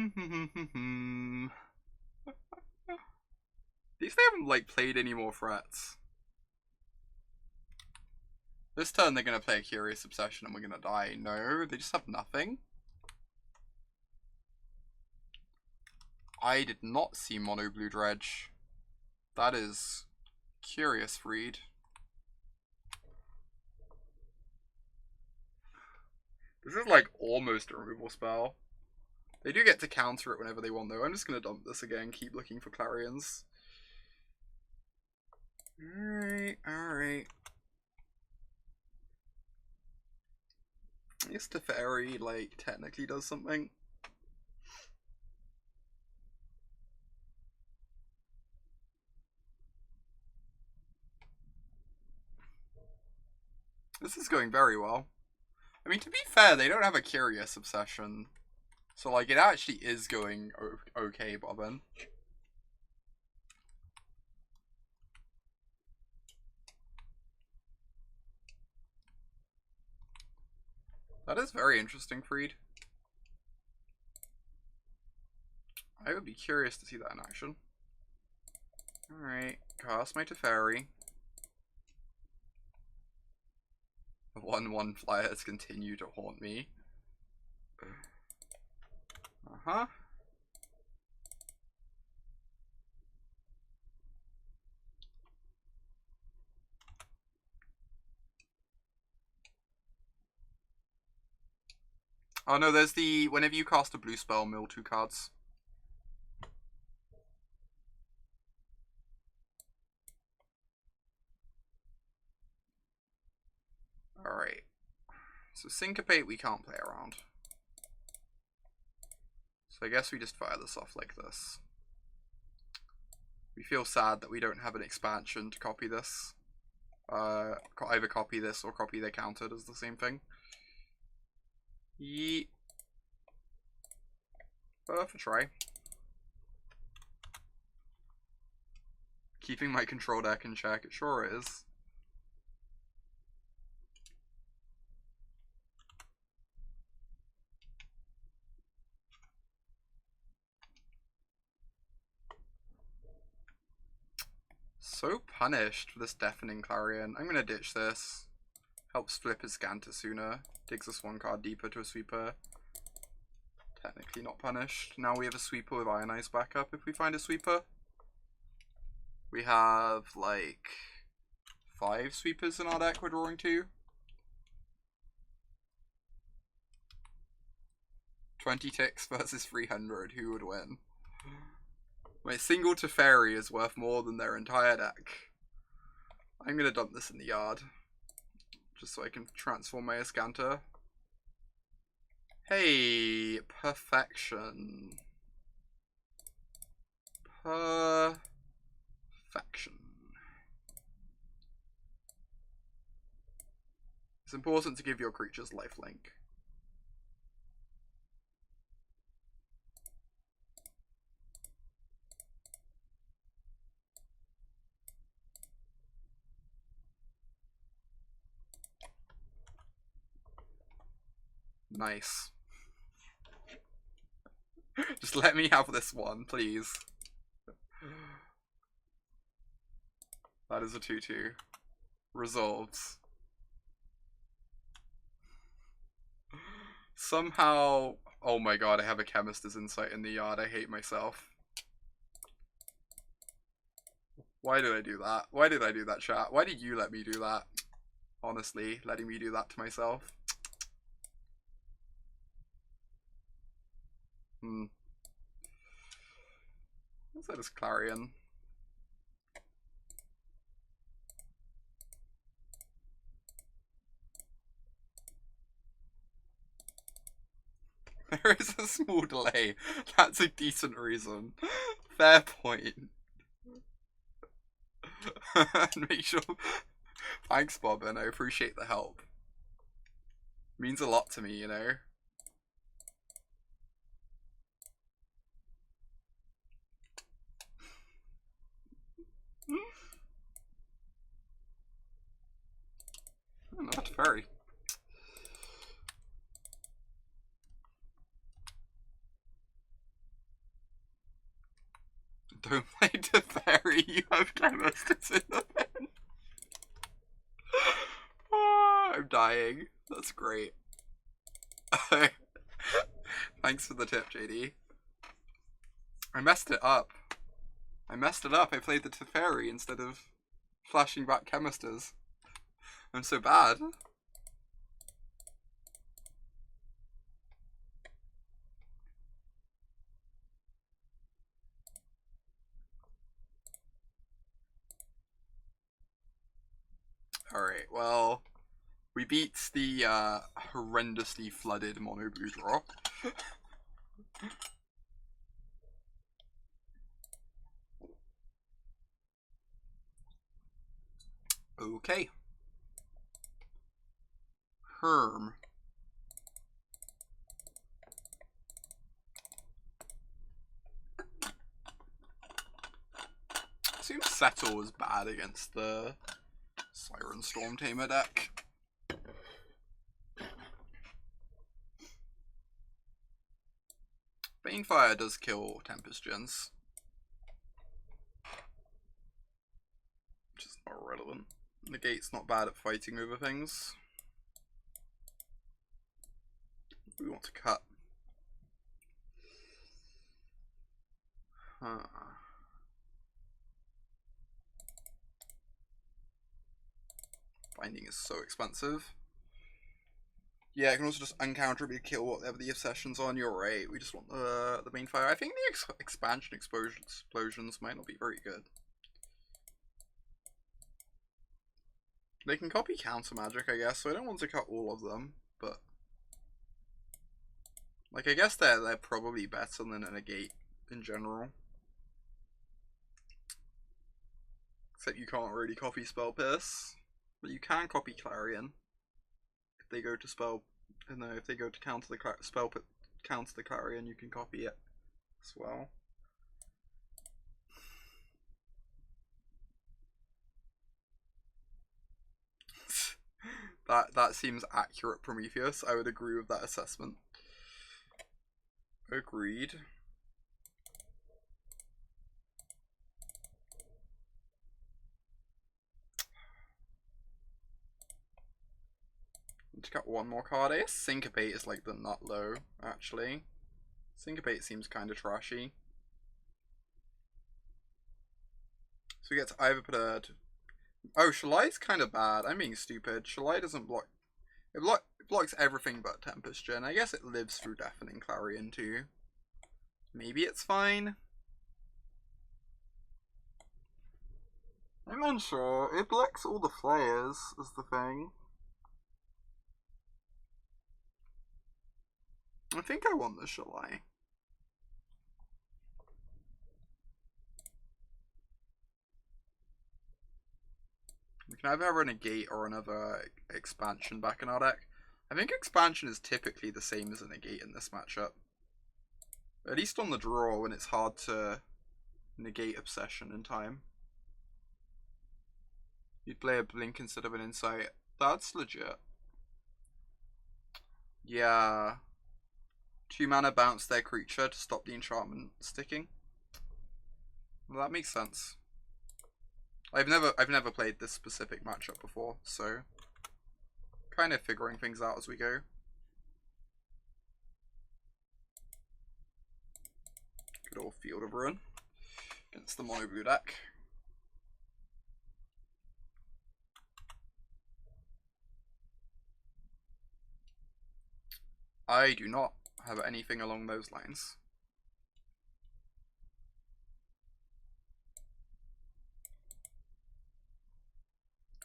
least they haven't like played any more threats. This turn they're gonna play a Curious Obsession and we're gonna die. No, they just have nothing. I did not see Mono Blue Dredge. That is curious, Freed. This is like almost a removal spell. They do get to counter it whenever they want though. I'm just gonna dump this again, keep looking for Clarions. Alright, alright. I guess Teferi, like, technically does something. This is going very well. I mean, to be fair, they don't have a Curious Obsession. So, like, it actually is going okay, Bobbin. That is very interesting, Freed. I would be curious to see that in action. Alright, cast my Teferi. The 1/1 flyers continue to haunt me. Uh-huh. Oh no, there's the, whenever you cast a blue spell, mill 2 cards. Alright. So Syncopate we can't play around. So I guess we just fire this off like this. We feel sad that we don't have an expansion to copy this. Either copy this or copy their counter does the same thing. Yeet. Worth a try. Keeping my control deck in check, it sure is. So punished for this Deafening Clarion. I'm gonna ditch this. Helps flip Azcanta sooner. Digs us 1 card deeper to a sweeper. Technically not punished. Now we have a sweeper with Ionize backup if we find a sweeper. We have like 5 sweepers in our deck we're drawing 2. 20 ticks versus 300, who would win? My single Teferi is worth more than their entire deck. I'm gonna dump this in the yard. Just so I can transform my Azcanta. Hey, perfection. Perfection. It's important to give your creatures lifelink. Nice. Just let me have this one, please. That is a 2/2. Resolves. Somehow... Oh my god, I have a Chemister's Insight in the yard. I hate myself. Why did I do that? Why did I do that, chat? Why did you let me do that? Honestly, letting me do that to myself. What's that as Clarion? There is a small delay. That's a decent reason. Fair point. Make sure. Thanks, Bobbin. I appreciate the help. Means a lot to me, you know. Oh, not Teferi. Don't play Teferi, you have Chemisters in the pen. Oh, I'm dying. That's great. Thanks for the tip, JD. I messed it up. I played the Teferi instead of flashing back Chemisters. I'm so bad. Alright, well, we beat the horrendously flooded mono blue draw. Okay. Herm. Settle was bad against the Siren Storm Tamer deck. Banefire does kill Tempest Gens, which is not relevant. Negate's not bad at fighting over things. We want to cut. Binding is so expensive. Yeah, I can also just uncounterably kill whatever the obsession's on. You're right. We just want the Banefire. I think the expansion explosions might not be very good. They can copy counter magic, I guess, so I don't want to cut all of them, but like I guess they're probably better than a Negate in general. Except you can't really copy Spell Pierce, but you can copy Clarion if they go to spell. No, if they go to counter the counter the Clarion, you can copy it as well. That seems accurate, Prometheus. I would agree with that assessment. Agreed. To cut one more card. I guess Syncopate is like the nut low, actually. Syncopate seems kind of trashy. So we get to either put a... Oh, Shalai's kind of bad. I'm being stupid. Shalai doesn't block... It blocks everything but Tempest Gen. I guess it lives through Deafening Clarion too. Maybe it's fine. I'm unsure. It blocks all the flayers, is the thing. I think I want the Shalai. We can either have a Negate or another expansion back in our deck. I think expansion is typically the same as a Negate in this matchup. At least on the draw when it's hard to negate obsession in time. You'd play a Blink instead of an Insight. That's legit. Yeah. 2 mana bounce their creature to stop the enchantment sticking. Well, that makes sense. I've never played this specific matchup before, so kind of figuring things out as we go. Good old Field of Ruin against the mono blue deck. I do not have anything along those lines.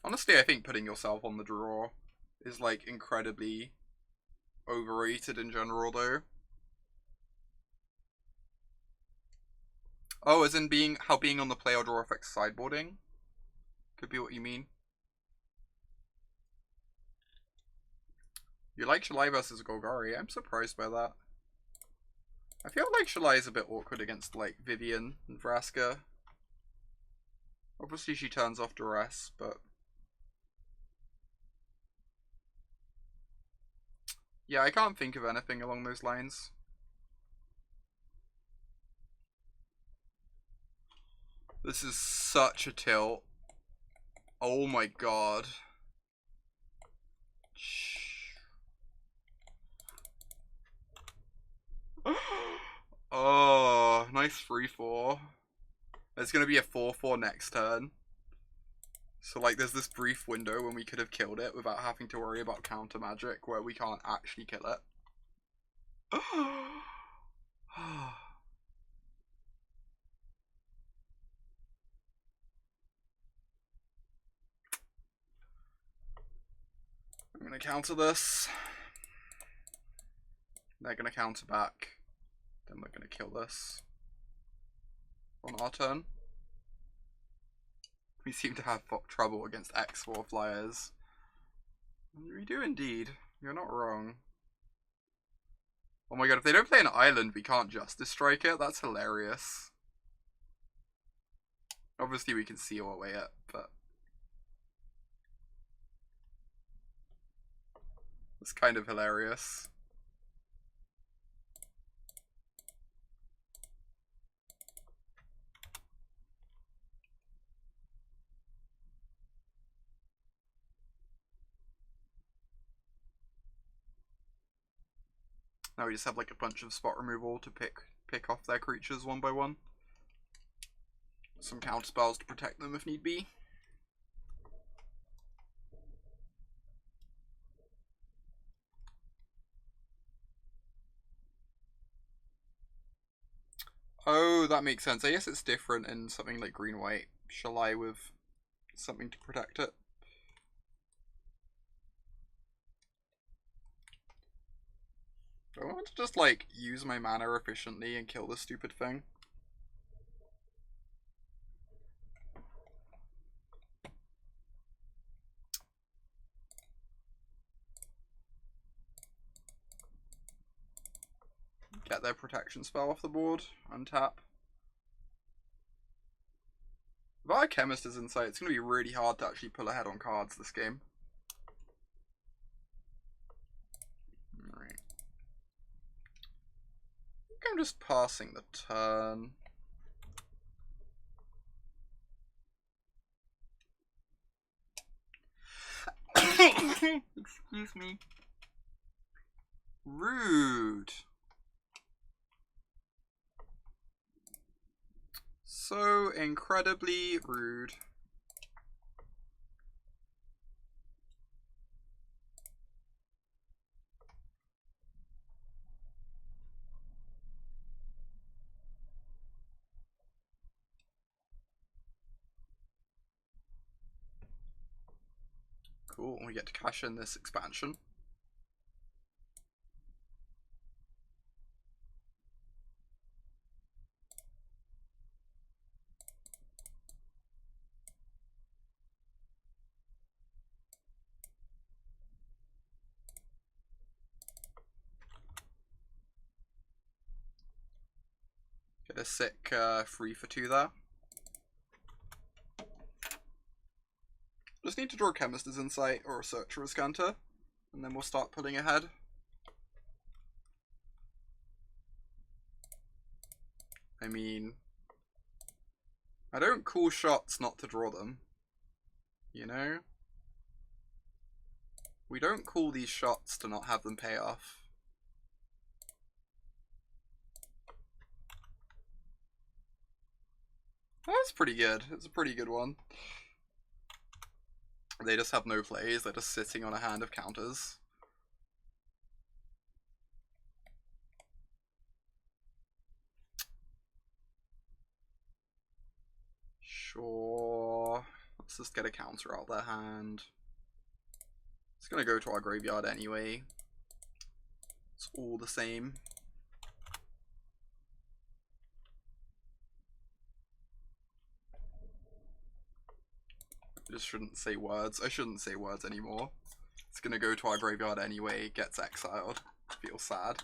Honestly, I think putting yourself on the draw is like incredibly overrated in general though. Oh, as in how being on the play or draw affects sideboarding? Could be what you mean. You like Shalai versus Golgari? I'm surprised by that. I feel like Shalai is a bit awkward against like Vivian and Vraska. Obviously she turns off duress, but yeah, I can't think of anything along those lines. This is such a tilt. Oh my god. Oh, nice 3-4. There's gonna be a 4-4 next turn. So like there's this brief window when we could have killed it without having to worry about counter magic where we can't actually kill it. I'm gonna counter this. They're gonna counter back. Then we're gonna kill this on our turn. We seem to have trouble against X4 flyers. We do indeed. You're not wrong. Oh my god, if they don't play an island, we can't Justice Strike it? That's hilarious. Obviously we can see our way up, but it's kind of hilarious. Now we just have like a bunch of spot removal to pick off their creatures one by one. Some counter spells to protect them if need be. Oh, that makes sense. I guess it's different in something like green-white. Shalai with something to protect it. I want to just, like, use my mana efficiently and kill this stupid thing. Get their protection spell off the board. Untap. Without Chemister's Insight, it's going to be really hard to actually pull ahead on cards this game. Alright. I think I'm just passing the turn. Excuse me. Rude. So incredibly rude. Cool, we get to cash in this expansion. Get a sick 3 for 2 there. Just need to draw Chemister's Insight or a Searcher Azcanta, and then we'll start pulling ahead. I mean, I don't call shots not to draw them, you know? We don't call these shots to not have them pay off. That's pretty good. It's a pretty good one. They just have no plays. They're just sitting on a hand of counters. Sure. Let's just get a counter out their hand. It's gonna go to our graveyard anyway. It's all the same. I just shouldn't say words. I shouldn't say words anymore. It's gonna go to our graveyard anyway, gets exiled. Feels sad.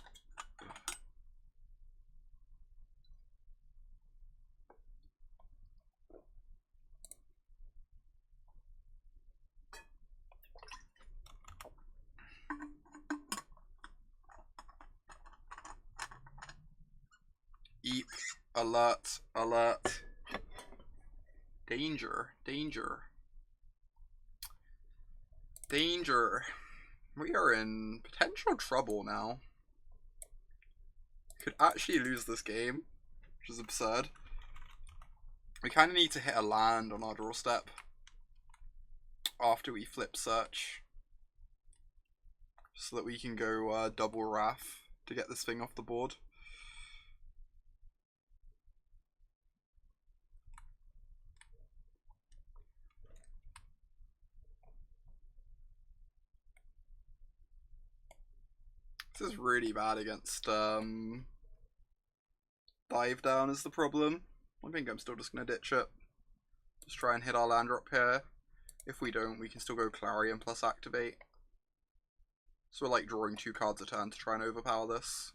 Eep. Alert. Alert. Danger. Danger. Danger. We are in potential trouble now. Could actually lose this game, which is absurd. We kind of need to hit a land on our draw step after we flip search, so that we can go double Wrath to get this thing off the board. This is really bad against Dive Down is the problem. I think I'm still just going to ditch it. Just try and hit our land drop here. If we don't, we can still go Clarion plus activate. So we're like drawing 2 cards a turn to try and overpower this.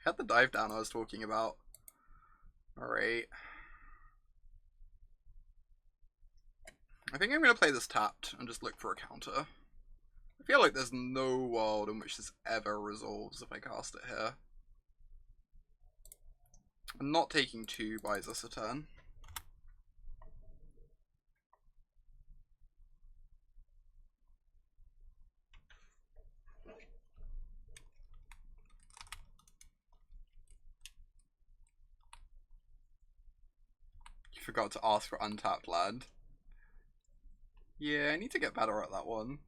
had the dive down I was talking about. Alright. I think I'm going to play this tapped and just look for a counter. I feel like there's no world in which this ever resolves if I cast it here. I'm not taking 2 buys us a turn. You forgot to ask for untapped land. Yeah, I need to get better at that one.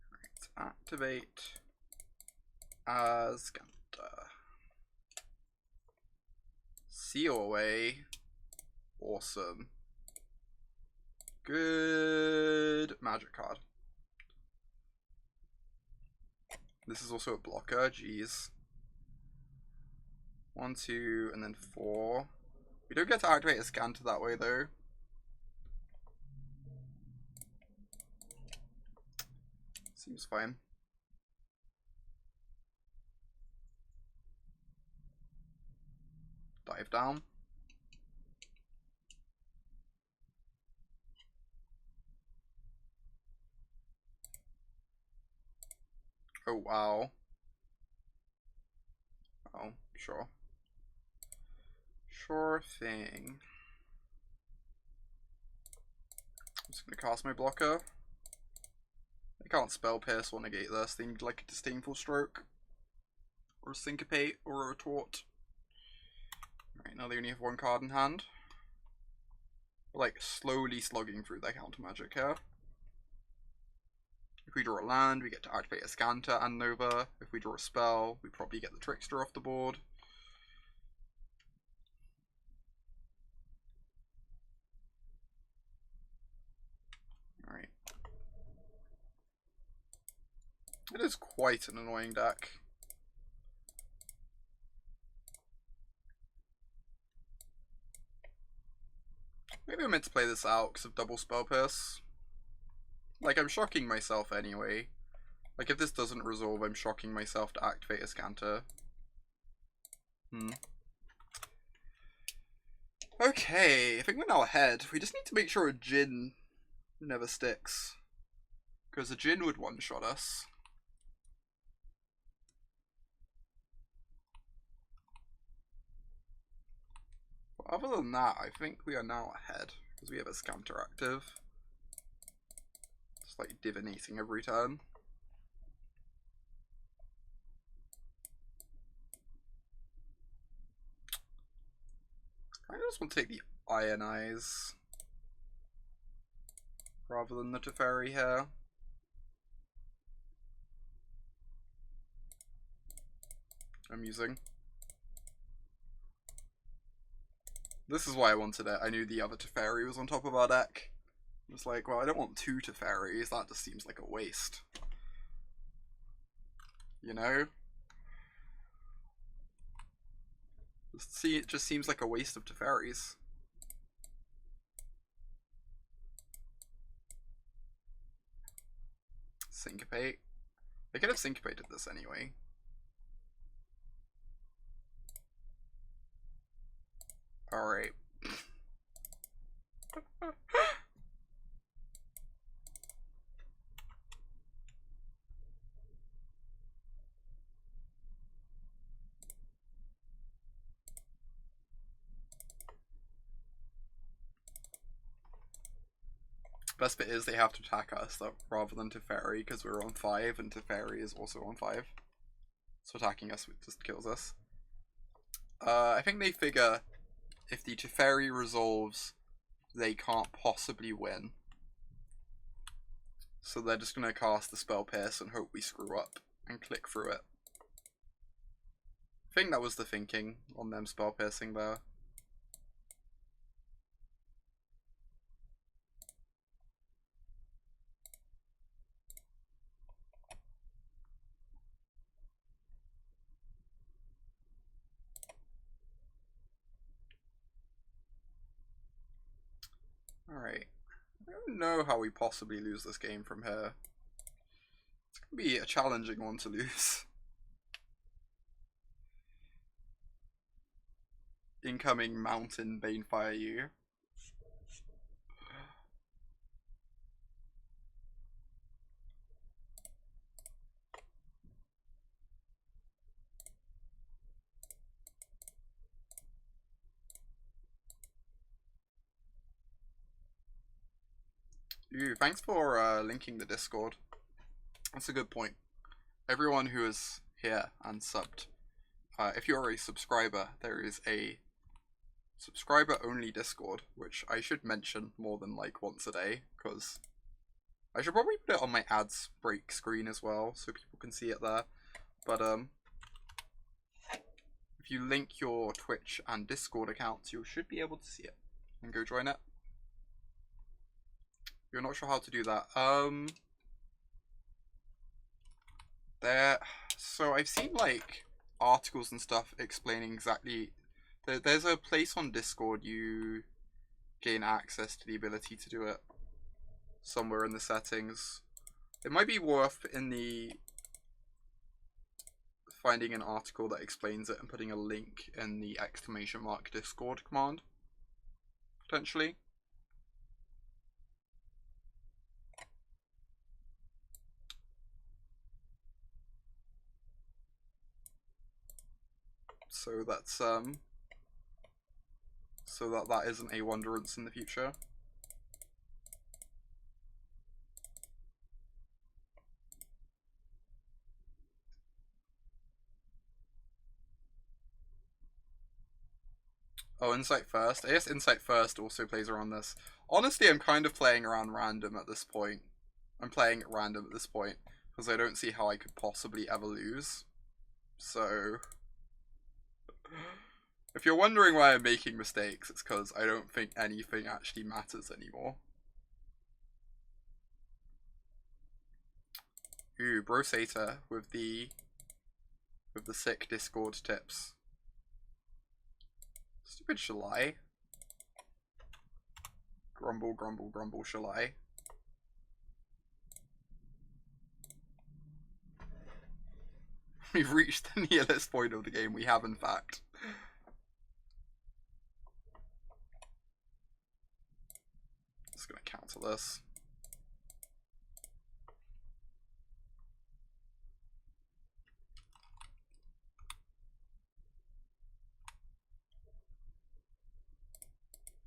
Right, activate Azcanta. Seal away. Awesome. Good magic card. This is also a blocker, jeez. 1, 2, and then 4. We don't get to activate Azcanta that way though. Seems fine. Dive down. Oh wow. Oh, sure. Sure thing. I'm just gonna cast my blocker. I can't spell pierce or negate this. They need like a Disdainful Stroke. Or a Syncopate or a Retort. Alright, now they only have 1 card in hand. We're like slowly slugging through their counter magic here. If we draw a land, we get to activate Azcanta and Nova. If we draw a spell, we probably get the Trickster off the board. Alright. It is quite an annoying deck. Maybe I meant to play this out because of double spell pierce. Like, I'm shocking myself anyway. Like, if this doesn't resolve, I'm shocking myself to activate Azcanta. Okay, I think we're now ahead. We just need to make sure a Djinn never sticks. Because a Djinn would one-shot us. But other than that, I think we are now ahead. Because we have Azcanta active. Just like divinating every turn. I just want to take the Ionize rather than the Teferi here. I'm using. This is why I wanted it. I knew the other Teferi was on top of our deck. I was like, well, I don't want 2 Teferis. That just seems like a waste. You know? See, it just seems like a waste of Teferis. Syncopate. They could have syncopated this anyway. Alright. Best bit is they have to attack us rather than Teferi because we're on 5 and Teferi is also on 5. So attacking us just kills us. I think they figure if the Teferi resolves, they can't possibly win. So they're just going to cast the Spell Pierce and hope we screw up and click through it. I think that was the thinking on them Spell Piercing there. Alright. I don't know how we possibly lose this game from here. Be a challenging one to lose. Incoming Mountain Banefire you. Ooh, thanks for linking the Discord. That's a good point. Everyone who is here and subbed, if you're a subscriber, there is a subscriber-only Discord, which I should mention more than like once a day, because I should probably put it on my ads break screen as well, so people can see it there. But if you link your Twitch and Discord accounts, you should be able to see it and go join it. You're not sure how to do that. So I've seen like articles and stuff explaining exactly. There's a place on Discord you gain access to the ability to do it somewhere in the settings. It might be worth finding an article that explains it and putting a link in the !! Discord command, potentially. So that's so that isn't a wonderance in the future. Oh, Insight First. I guess Insight First also plays around this. Honestly, I'm kind of playing around random at this point. I'm playing at random at this point because I don't see how I could possibly ever lose. So if you're wondering why I'm making mistakes, it's because I don't think anything actually matters anymore. Ooh, Brosata with the sick Discord tips. Stupid Shalai. Grumble, grumble, grumble, Shalai. We've reached the nearest point of the game. We have, in fact. Just gonna cancel this.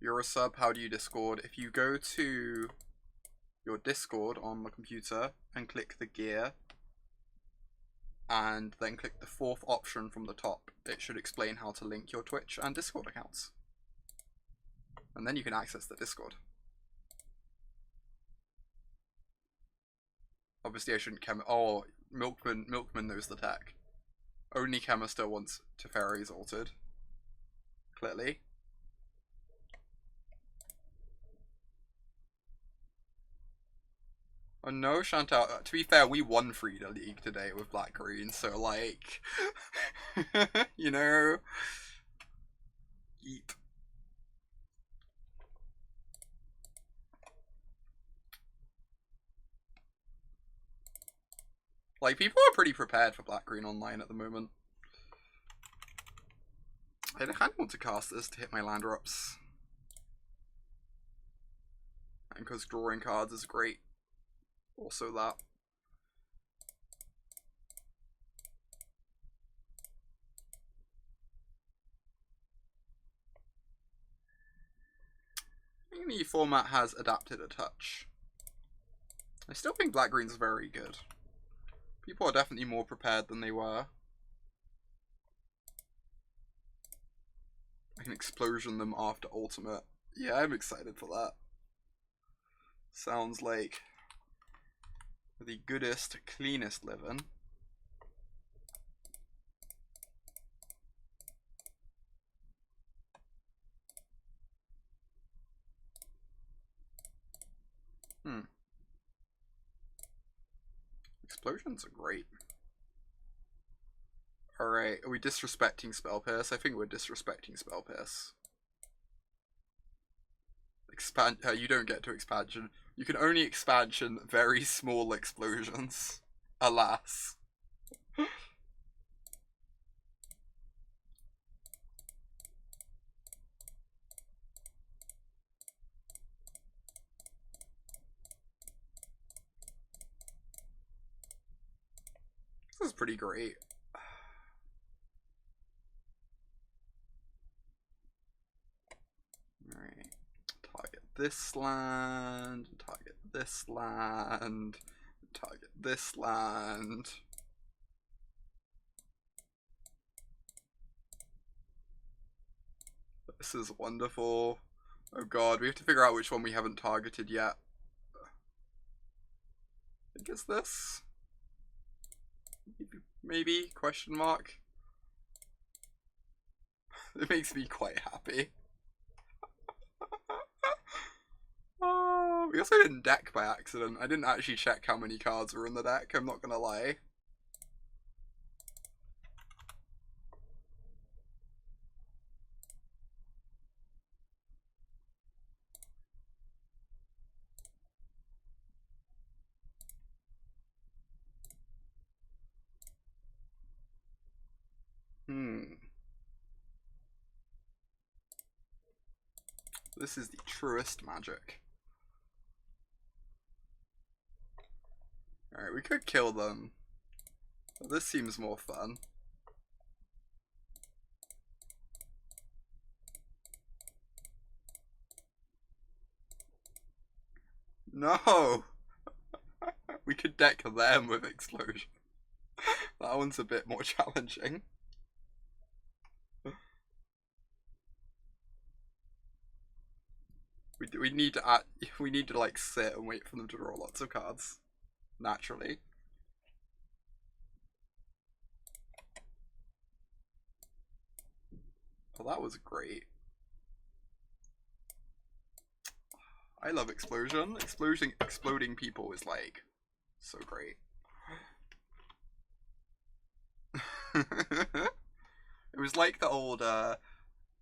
You're a sub, how do you Discord? If you go to your Discord on the computer and click the gear, and then click the fourth option from the top, it should explain how to link your Twitch and Discord accounts. And then you can access the Discord. Obviously I shouldn't oh, Milkman knows the tech. Only Chemister wants Teferi's altered. Clearly. Oh no, Chantal. To be fair, we won Frida League today with Black Green, so like, you know, eat. Like, people are pretty prepared for Black Green Online at the moment. I kind of want to cast this to hit my land drops. And because drawing cards is great. Also that. I think the format has adapted a touch. I still think Black Green's very good. People are definitely more prepared than they were. I can explosion them after ultimate. Yeah, I'm excited for that. Sounds like the goodest, cleanest living. Explosions are great. Alright, are we disrespecting Spell Pierce? I think we're disrespecting Spell Pierce. You don't get to expansion. You can only expansion very small explosions. Alas. This is pretty great. Alright. Target this land, target this land, target this land. This is wonderful. Oh god, we have to figure out which one we haven't targeted yet. I think it's this. Maybe? Question mark. It makes me quite happy. Oh, we also didn't deck by accident. I didn't actually check how many cards were in the deck, I'm not gonna lie. This is the truest magic. Alright, we could kill them. But this seems more fun. No! We could deck them with Explosion. That one's a bit more challenging. We need to like sit and wait for them to draw lots of cards. Naturally. Oh, that was great. I love Explosion. Exploding people is like so great. It was like the old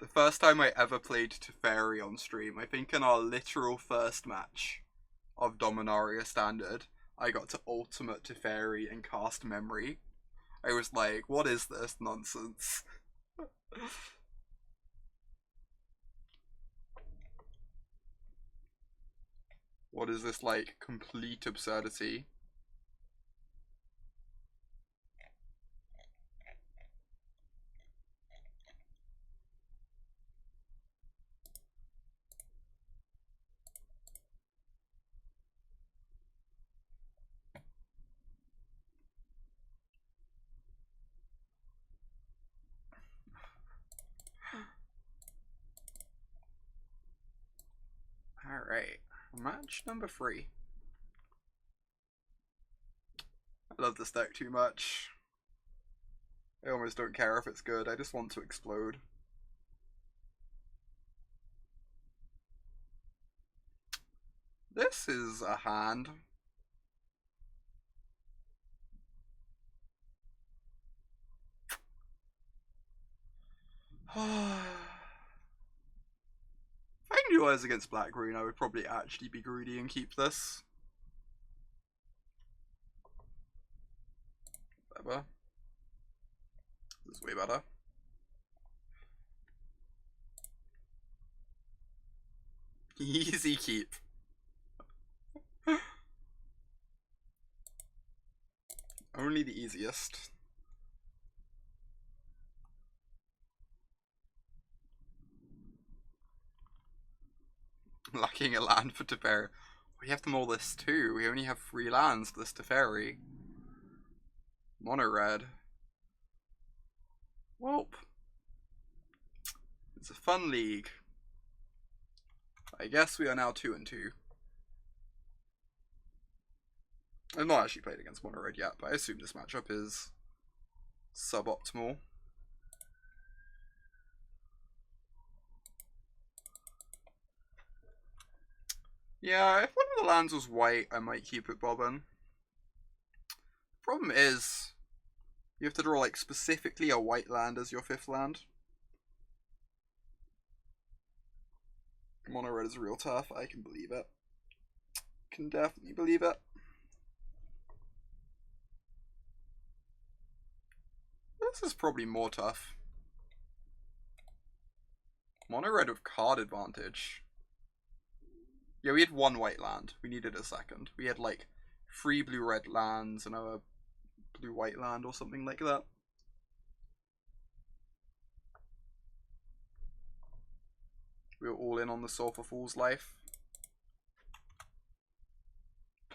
the first time I ever played Teferi on stream, I think in our literal first match of Dominaria Standard, I got to ultimate Teferi and cast Memory. I was like, what is this nonsense? What is this, like, complete absurdity? Alright, match number 3. I love this deck too much. I almost don't care if it's good, I just want to explode. This is a hand. If I can utilize against Black Green, I would probably actually be greedy and keep this. Whatever. This is way better. Easy keep. Only the easiest. Lacking a land for Teferi. We have to mull this too. We only have 3 lands for this Teferi. Mono red. Welp. It's a fun league. I guess we are now 2-2. I've not actually played against mono red yet, but I assume this matchup is suboptimal. Yeah, if one of the lands was white, I might keep it bobbing. Problem is, you have to draw like specifically a white land as your 5th land. Mono red is real tough, I can believe it. Can definitely believe it. This is probably more tough. Mono red with card advantage. Yeah, we had one white land. We needed a second. We had like 3 blue-red lands and a blue-white land or something like that. We were all in on the Sulfur Falls life.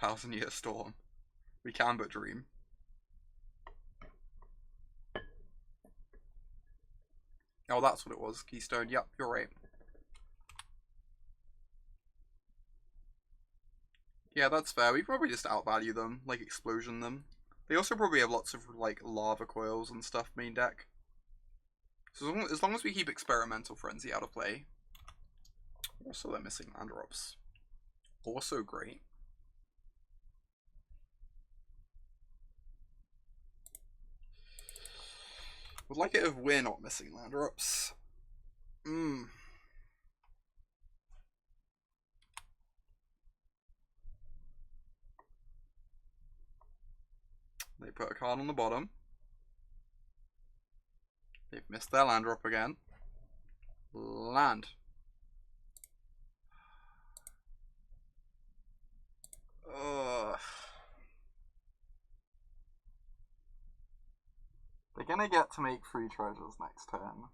1000-year storm. We can but dream. Oh, that's what it was. Keystone. Yep, you're right. Yeah, that's fair. We probably just outvalue them, like explosion them. They also probably have lots of like lava coils and stuff main deck. So as long as we keep Experimental Frenzy out of play. Also, they're missing land drops. Also great. Would like it if we're not missing land drops. They put a card on the bottom. They've missed their land drop again. Land. Ugh. They're gonna get to make 3 treasures next turn.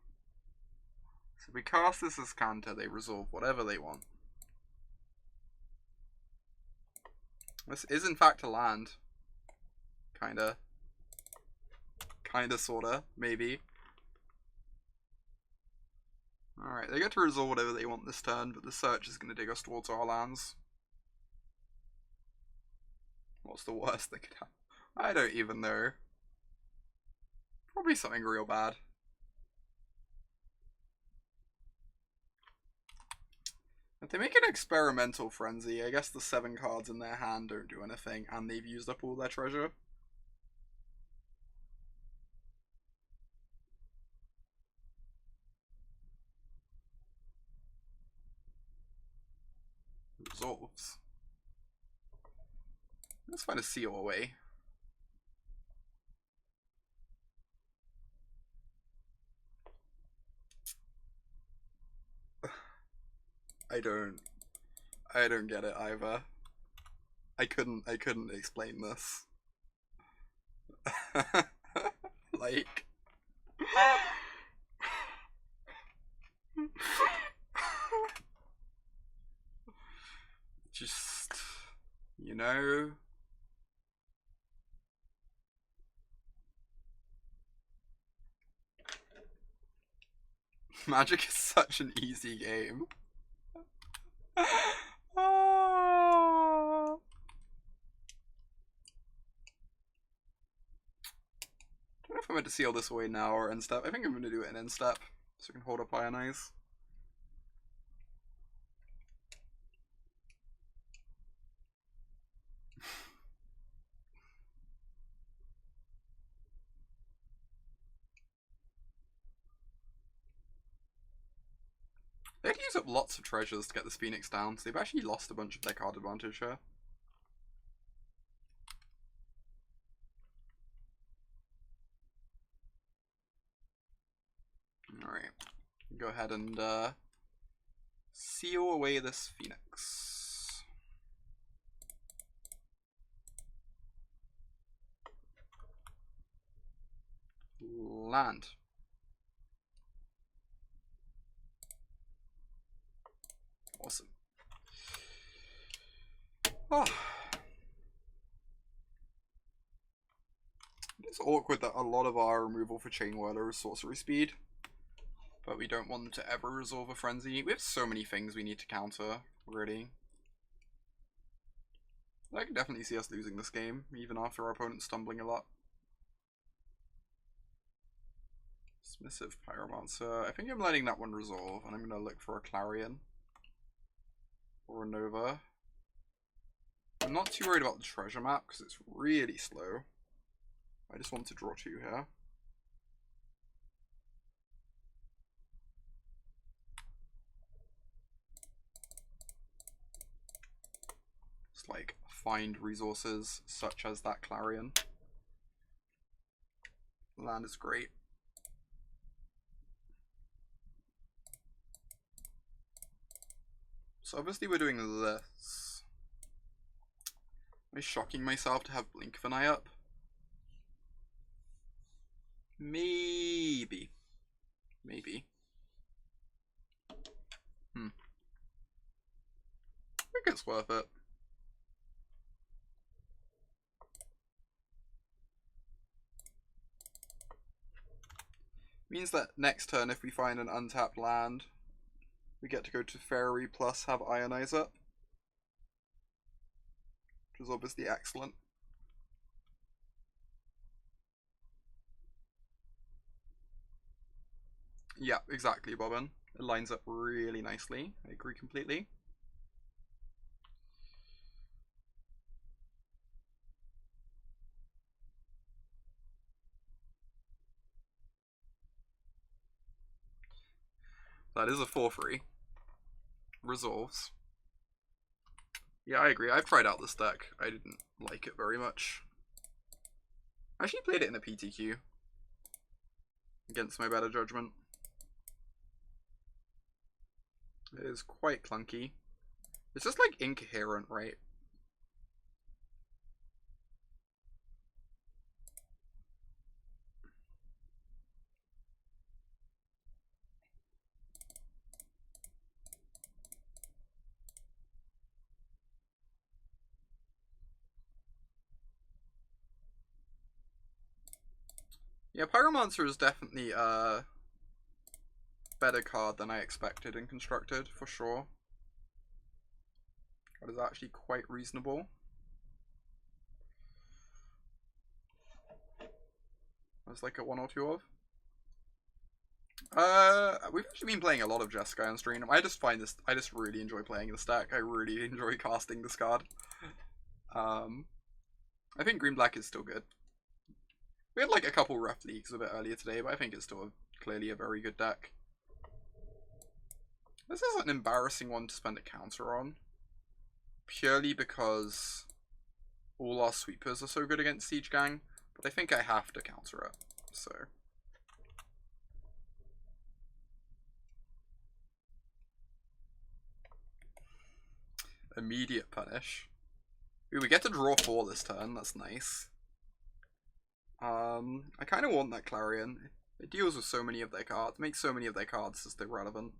So we cast this Azcanta, they resolve whatever they want. This is in fact a land. Kinda, sorta, maybe. Alright, they get to resolve whatever they want this turn, but the search is going to dig us towards our lands. What's the worst they could have? I don't even know. Probably something real bad. If they make an Experimental Frenzy, I guess the 7 cards in their hand don't do anything, and they've used up all their treasure. Resolves. Let's find a seal away. I don't get it either. I couldn't explain this. Like just, you know, Magic is such an easy game. Oh. I don't know if I'm meant to seal this away now or end step. I think I'm going to do it in end step so I can hold up Ionize. They had to use up lots of treasures to get this Phoenix down, so they've actually lost a bunch of their card advantage here. Alright, go ahead and seal away this Phoenix. Land. Awesome. Oh. It's awkward that a lot of our removal for Chain Whirler is sorcery speed, but we don't want them to ever resolve a Frenzy. We have so many things we need to counter, really. I can definitely see us losing this game, even after our opponent's stumbling a lot. Submissive Pyromancer. I think I'm letting that one resolve, and I'm going to look for a Clarion. Or a Nova. I'm not too worried about the treasure map, because it's really slow. I just want to draw 2 here. Just like find resources such as that Clarion. Land is great. So obviously we're doing this. Am I shocking myself to have Blink of an Eye up? Maybe. Maybe. I think it's worth it. Means that next turn, if we find an untapped land, we get to go to Teferi plus have Ionize up, which is obviously excellent. Yeah, exactly, Bobbin. It lines up really nicely. I agree completely. That is a 4/3. Resolves. Yeah, I agree. I've tried out this deck. I didn't like it very much. I actually played it in a PTQ. Against my better judgment. It is quite clunky. It's just like incoherent, right? Yeah, Pyromancer is definitely a better card than I expected in Constructed, for sure. That is actually quite reasonable. That's like a 1 or 2 of. We've actually been playing a lot of Jeskai on stream. I just really enjoy playing this deck. I really enjoy casting this card. I think Green-Black is still good. We had like a couple rough leagues a bit earlier today, but I think it's still clearly a very good deck. This is an embarrassing one to spend a counter on. Purely because all our sweepers are so good against Siege Gang, but I think I have to counter it, so... Immediate punish. Ooh, we get to draw 4 this turn, that's nice. I kind of want that Clarion. It deals with so many of their cards, makes so many of their cards just irrelevant.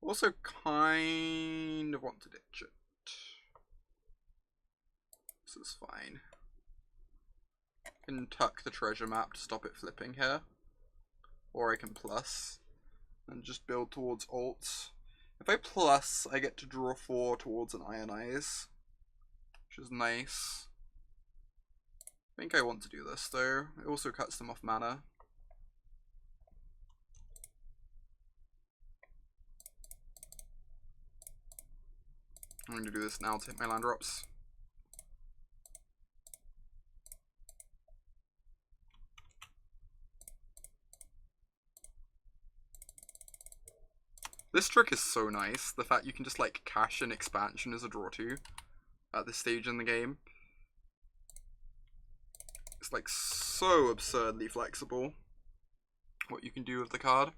Also kind of want to ditch it. This is fine. I can tuck the treasure map to stop it flipping here. Or I can plus and just build towards ults. If I plus, I get to draw 4 towards an Ionize, which is nice. I think I want to do this though. It also cuts them off mana. I'm going to do this now to hit my land drops. This trick is so nice. The fact you can just like cash an expansion as a draw 2 at this stage in the game. It's like so absurdly flexible what you can do with the card.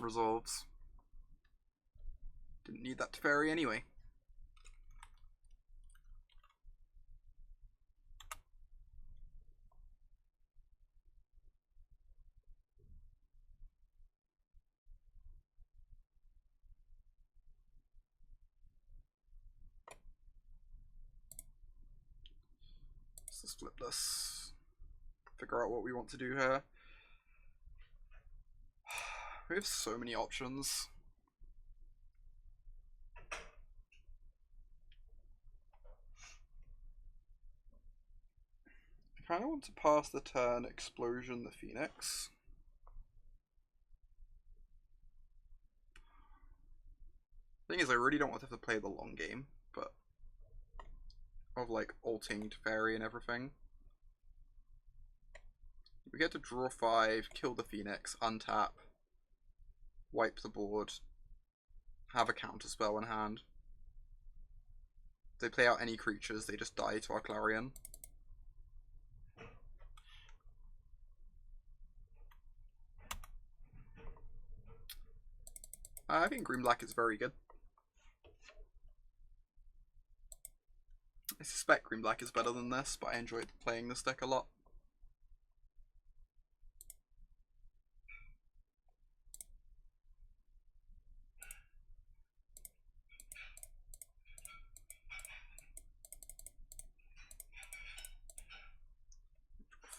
Resolves. Didn't need that Teferi anyway. Let's just flip this. Figure out what we want to do here. We have so many options. I kind of want to pass the turn Explosion the Phoenix. Thing is, I really don't want to have to play the long game, but of like ulting Teferi and everything. We get to draw 5, kill the Phoenix, untap, wipe the board, have a counter spell in hand. If they play out any creatures, they just die to our Clarion. I think green-black is very good. I suspect green-black is better than this, but I enjoyed playing this deck a lot.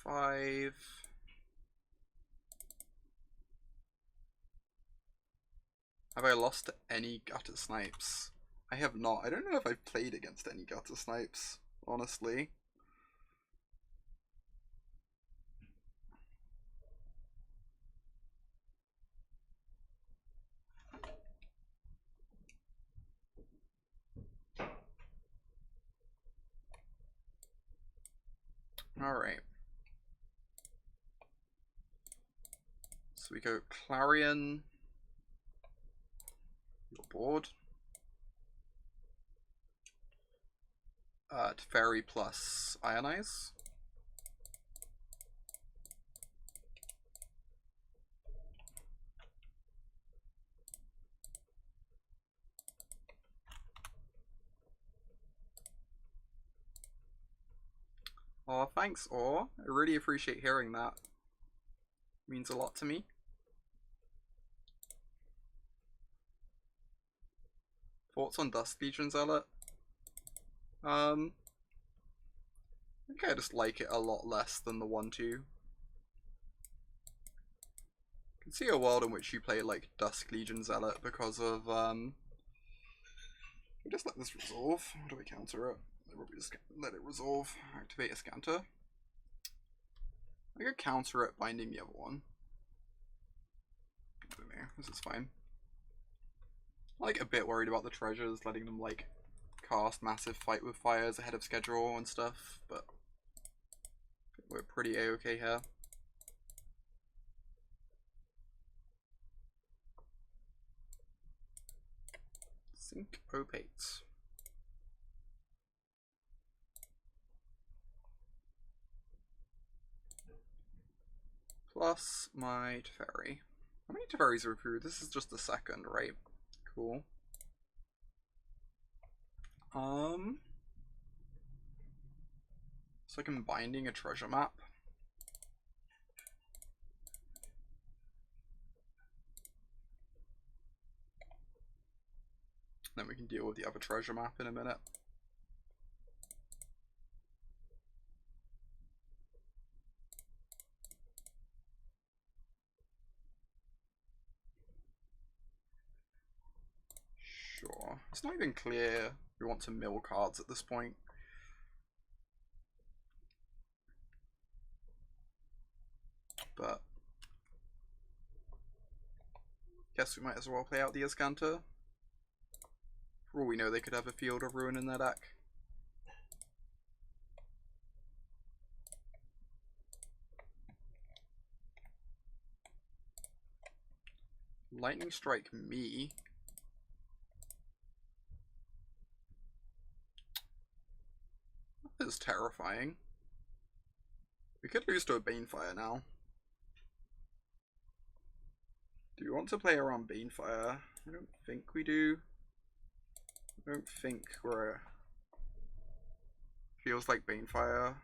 Five. Have I lost to any gutter snipes? I have not. I don't know if I've played against any gutter snipes, honestly. Alright. So we go Clarion. Your board. Teferi plus Ionize. Oh, thanks, Or. I really appreciate hearing that. It means a lot to me. Thoughts on Dust Legion Zealot? I think I just like it a lot less than the 1-2. I can see a world in which you play like Dusk Legion Zealot because of we just let this resolve. How do we counter it? Probably just let it resolve. Activate Azcanta. I could counter it binding the other one. I don't know, this is fine. I'm like a bit worried about the treasures, letting them like cast massive fight with fires ahead of schedule and stuff, but we're pretty a-okay here. Syncopate. Plus my Teferi. How many Teferis are through? This is just the second, right? Cool. So I'm binding a treasure map. Then we can deal with the other treasure map in a minute. Sure. It's not even clear we want to mill cards at this point. But guess we might as well play out the Azcanta. For all we know, they could have a Field of Ruin in their deck. Lightning Strike me. That is terrifying. We could lose to a Banefire now. Do we want to play around Banefire? I don't think we do. I don't think we're... Feels like Banefire.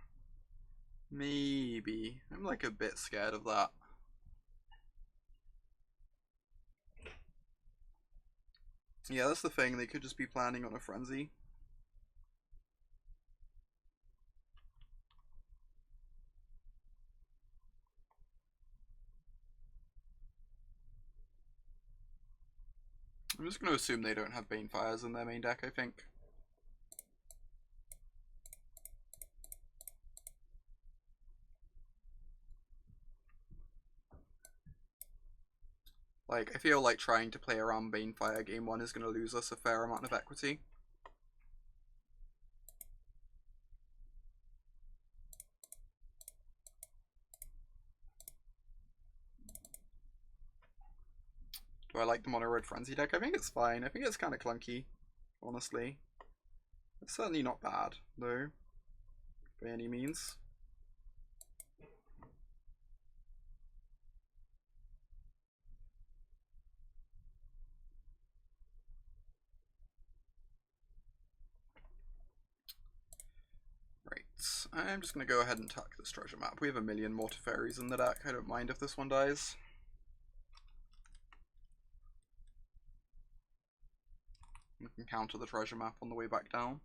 Maybe. I'm like a bit scared of that. Yeah, that's the thing. They could just be planning on a frenzy. I'm just going to assume they don't have Banefires in their main deck, I think. Like, I feel like trying to play around Banefire game 1 is going to lose us a fair amount of equity. Do I like the mono red frenzy deck? I think it's fine. I think it's kind of clunky, honestly. It's certainly not bad, though, by any means. Right, I'm just going to go ahead and attack this treasure map. We have a million more Teferis in the deck. I don't mind if this one dies. We can counter the treasure map on the way back down.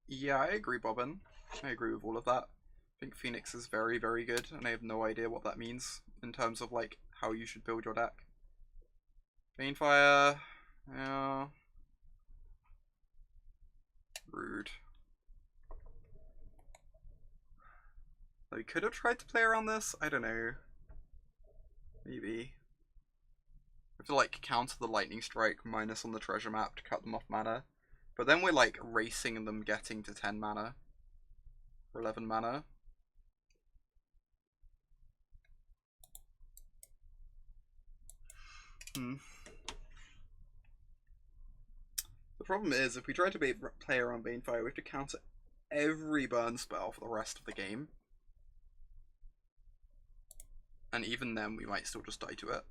Yeah, I agree, Bobbin. I agree with all of that. I think Phoenix is very, very good, and I have no idea what that means in terms of, like, how you should build your deck. Banefire, yeah. Rude. We could have tried to play around this, I don't know. Maybe. We have to, like, counter the lightning strike minus on the treasure map to cut them off mana. But then we're, like, racing them getting to 10 mana. Or 11 mana. The problem is, if we try to play around Banefire, we have to counter every burn spell for the rest of the game. And even then, we might still just die to it.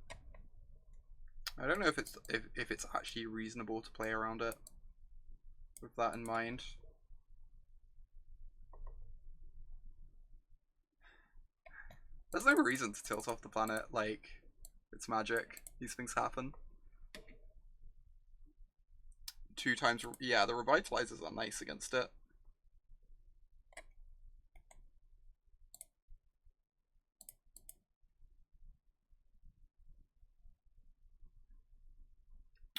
I don't know if it's actually reasonable to play around it with that in mind. There's no reason to tilt off the planet, like, it's magic. These things happen. 2 times, yeah, the revitalizers are nice against it.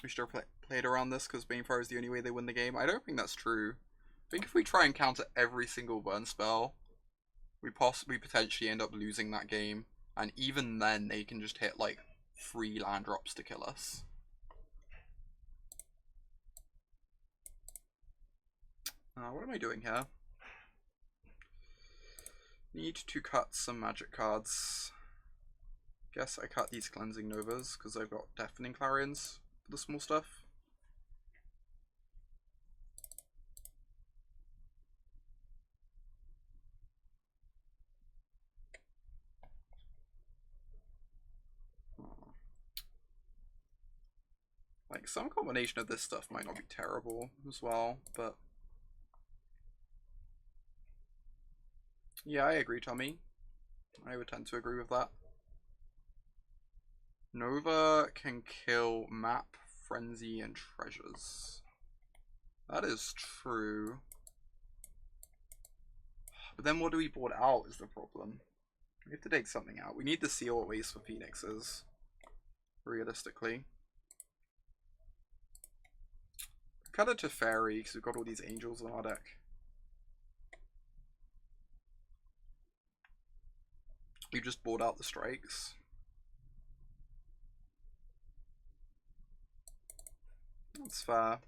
We should have played around this because Banefire is the only way they win the game. I don't think that's true. I think if we try and counter every single burn spell, we potentially end up losing that game. And even then, they can just hit, like, 3 land drops to kill us. What am I doing here? Need to cut some magic cards. Guess I cut these Cleansing Novas because I've got Deafening Clarions for the small stuff. Like, some combination of this stuff might not be terrible as well, but... Yeah, I agree, Tommy. I would tend to agree with that. Nova can kill map, frenzy, and treasures. That is true. But then what do we board out is the problem. We have to take something out. We need the seal at least for Phoenixes. Realistically. Cut it to Teferi because we've got all these angels on our deck. You just board out the strikes. That's fair.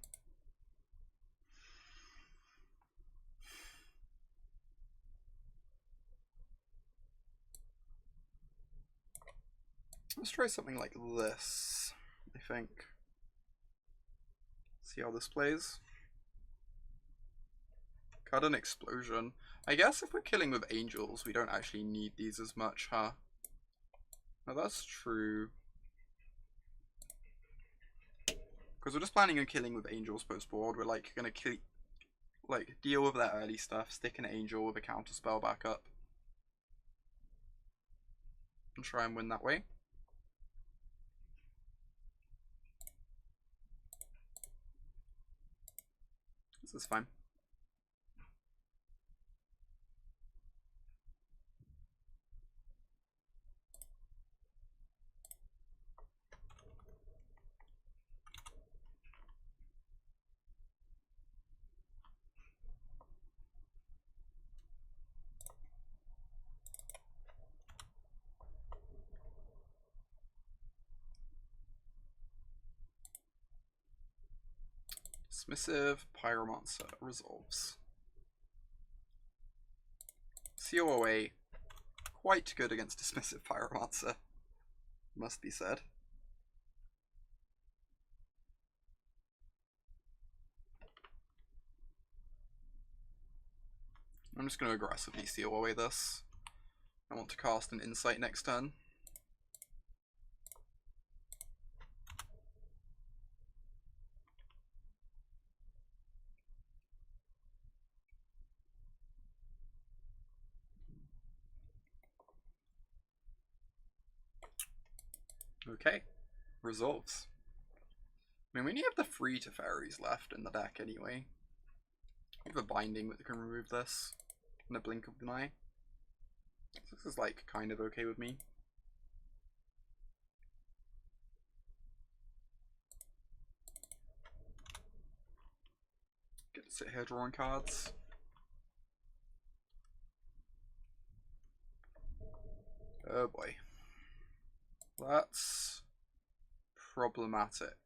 Let's try something like this, I think. See how this plays. Cut an explosion. I guess if we're killing with angels, we don't actually need these as much, huh? No, that's true. Because we're just planning on killing with angels post-board. We're like gonna deal with that early stuff, stick an angel with a counter spell back up, and try and win that way. This is fine. Dismissive Pyromancer resolves. Seal away. Quite good against Dismissive Pyromancer, must be said. I'm just going to aggressively seal away this. I want to cast an Insight next turn. Okay, resolves. I mean, we only have the 3 Teferis left in the deck anyway. We have a binding that can remove this in a blink of an eye. So this is like kind of okay with me. Get to sit here drawing cards. Oh boy. That's problematic.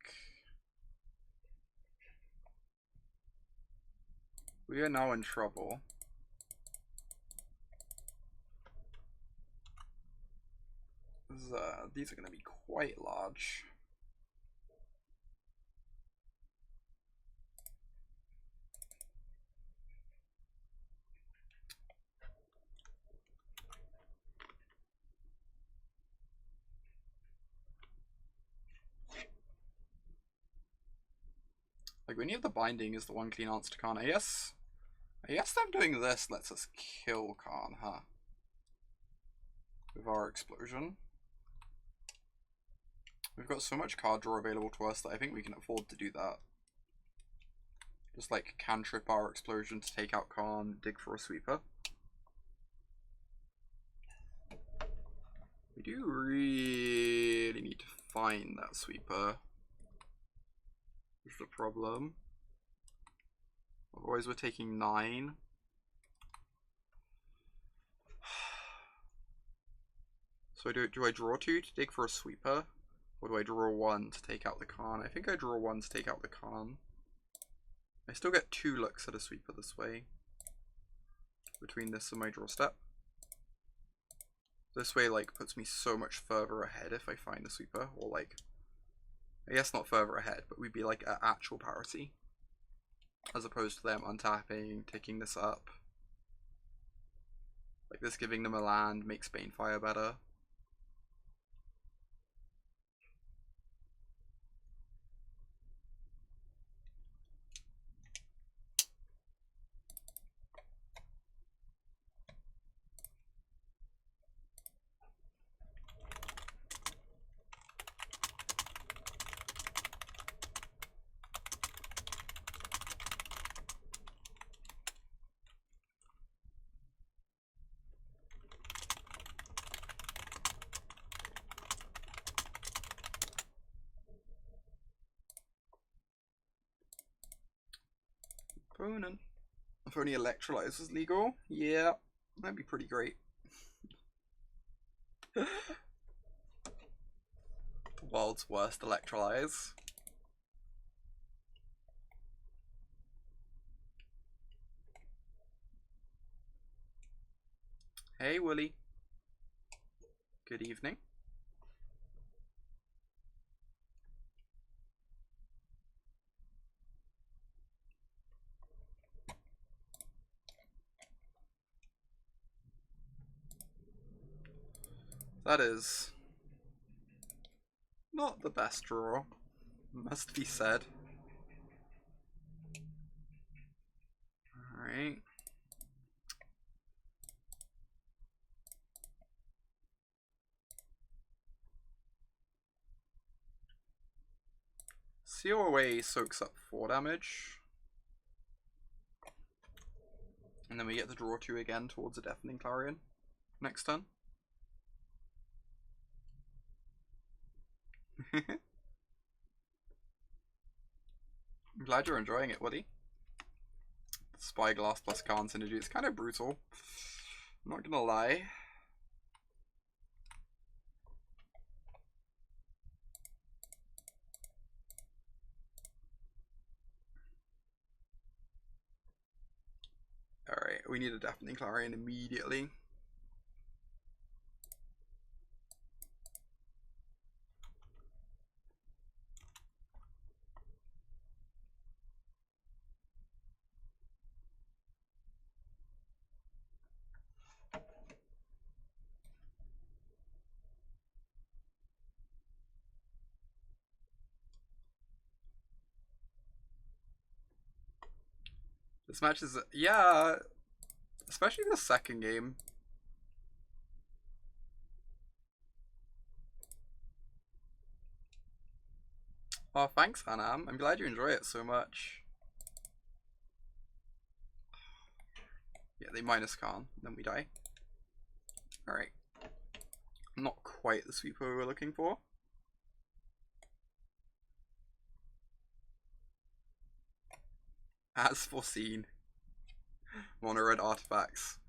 We are now in trouble. These are going to be quite large. Like, when you have the binding is the one clean answer to Khan. I guess them doing this lets us kill Khan, huh? With our explosion. We've got so much card draw available to us that I think we can afford to do that. Just like cantrip our explosion to take out Khan, dig for a sweeper. We do really need to find that sweeper. Is the problem. Otherwise we're taking 9. So do I draw 2 to dig for a sweeper? Or do I draw 1 to take out the Khan? I think I draw 1 to take out the Khan. I still get 2 looks at a sweeper this way. Between this and my draw step. This way like puts me so much further ahead if I find the sweeper. Or like, I guess not further ahead, but we'd be like at actual parity. As opposed to them untapping, taking this up. Like this giving them a land makes Banefire better. Opponent. If only Electrolyze was legal. Yeah, that'd be pretty great. World's worst Electrolyze. Hey, Willie. Good evening. That is not the best draw, must be said. Alright. Seal away soaks up 4 damage. And then we get the draw 2 again towards a Deafening Clarion next turn. I'm glad you're enjoying it, Woody. Spyglass plus Khan synergy is kind of brutal. I'm not gonna lie. Alright, we need a Deafening Clarion immediately. This match is, yeah, especially the second game. Oh, thanks, Hanam. I'm glad you enjoy it so much. Yeah, they minus Khan, then we die. Alright. Not quite the sweeper we were looking for. As foreseen. Mono red artifacts.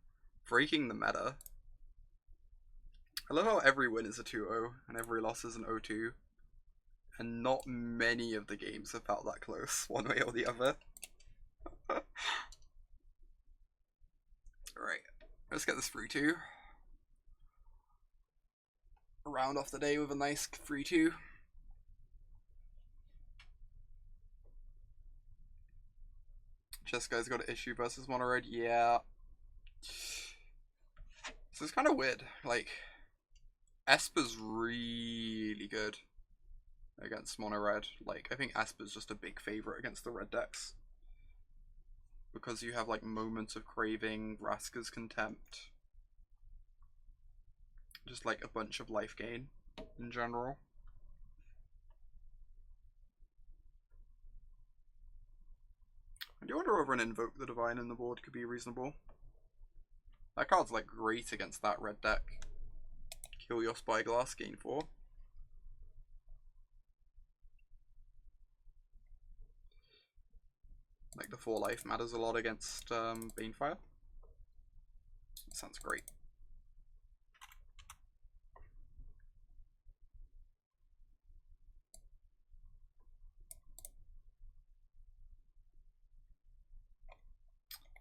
Breaking the meta. I love how every win is a 2-0 and every loss is an 0-2. And not many of the games have felt that close, one way or the other. Alright, let's get this 3-2. Round off the day with a nice 3-2. Jeskai's got an issue versus Mono Red, yeah. This is kind of weird. Like, Esper's really good against Mono Red. Like, I think Esper's just a big favorite against the red decks. Because you have, like, Moments of Craving, Vraska's Contempt. Just, like, a bunch of life gain in general. I do wonder whether an Invoke the Divine in the board could be reasonable. That card's like great against that red deck. Kill your Spyglass, gain 4. Like the 4 life matters a lot against Banefire. That sounds great.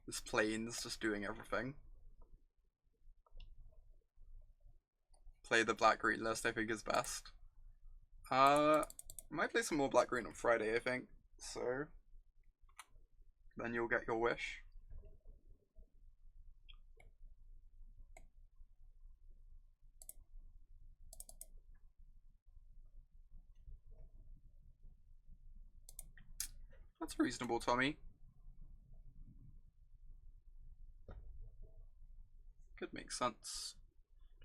This plane's just doing everything. Play the black-green list, I think is best. Might play some more black-green on Friday, I think. So then you'll get your wish. That's reasonable, Tommy. Could make sense.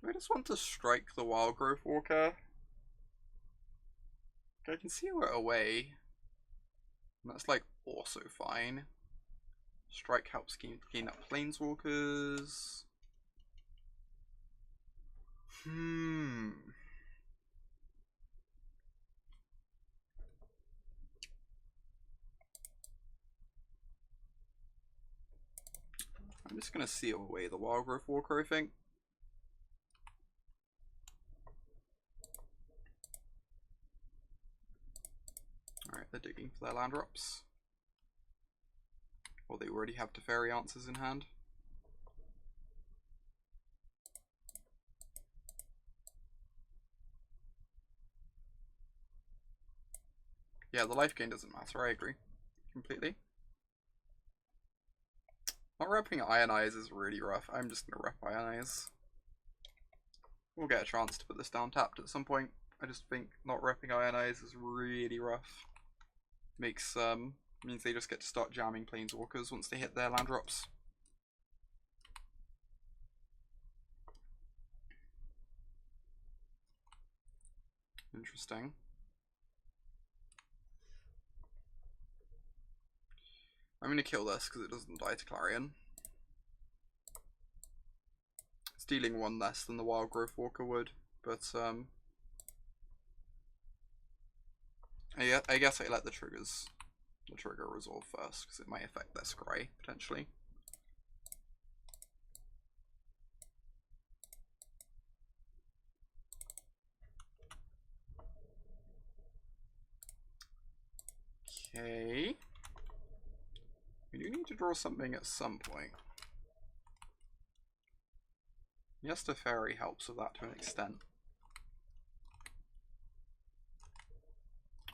Do I just want to strike the Wild Growth Walker? I can see we're away. And that's like also fine. Strike helps gain up Planeswalkers. I'm just gonna seal away the Wild Growth Walker, I think. Alright, they're digging for their land drops. Or they already have Teferi answers in hand. Yeah, the life gain doesn't matter, I agree. Completely. Not repping Ionize is really rough. I'm just gonna rep Ionize. We'll get a chance to put this down tapped at some point. I just think not repping Ionize is really rough. Makes means they just get to start jamming Planeswalkers once they hit their land drops. Interesting. I'm gonna kill this because it doesn't die to Clarion. It's dealing 1 less than the Wild Growth Walker would, but I guess I let the trigger resolve first because it might affect their scry potentially. Okay. We do need to draw something at some point. Yes, Teferi helps with that to an extent.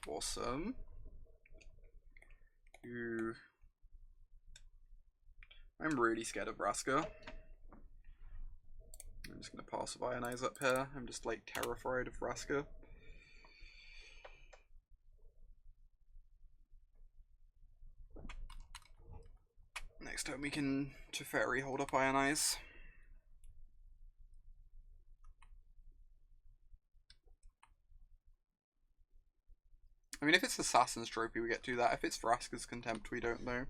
Awesome. Ooh. I'm really scared of Vraska. I'm just going to pass with Ionize up here. I'm just like terrified of Vraska. Next time we can Teferi hold up Ionize. I mean, if it's Assassin's Trophy, we get to do that. If it's Vraska's Contempt, we don't know.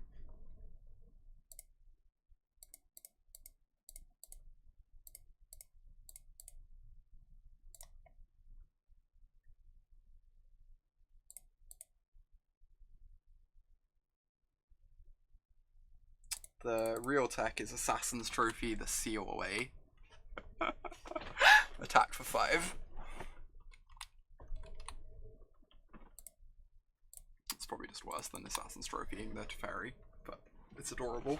The real tech is Assassin's Trophy, the seal away. Attack for 5. It's probably just worse than Assassin's Trophying the Teferi, but it's adorable.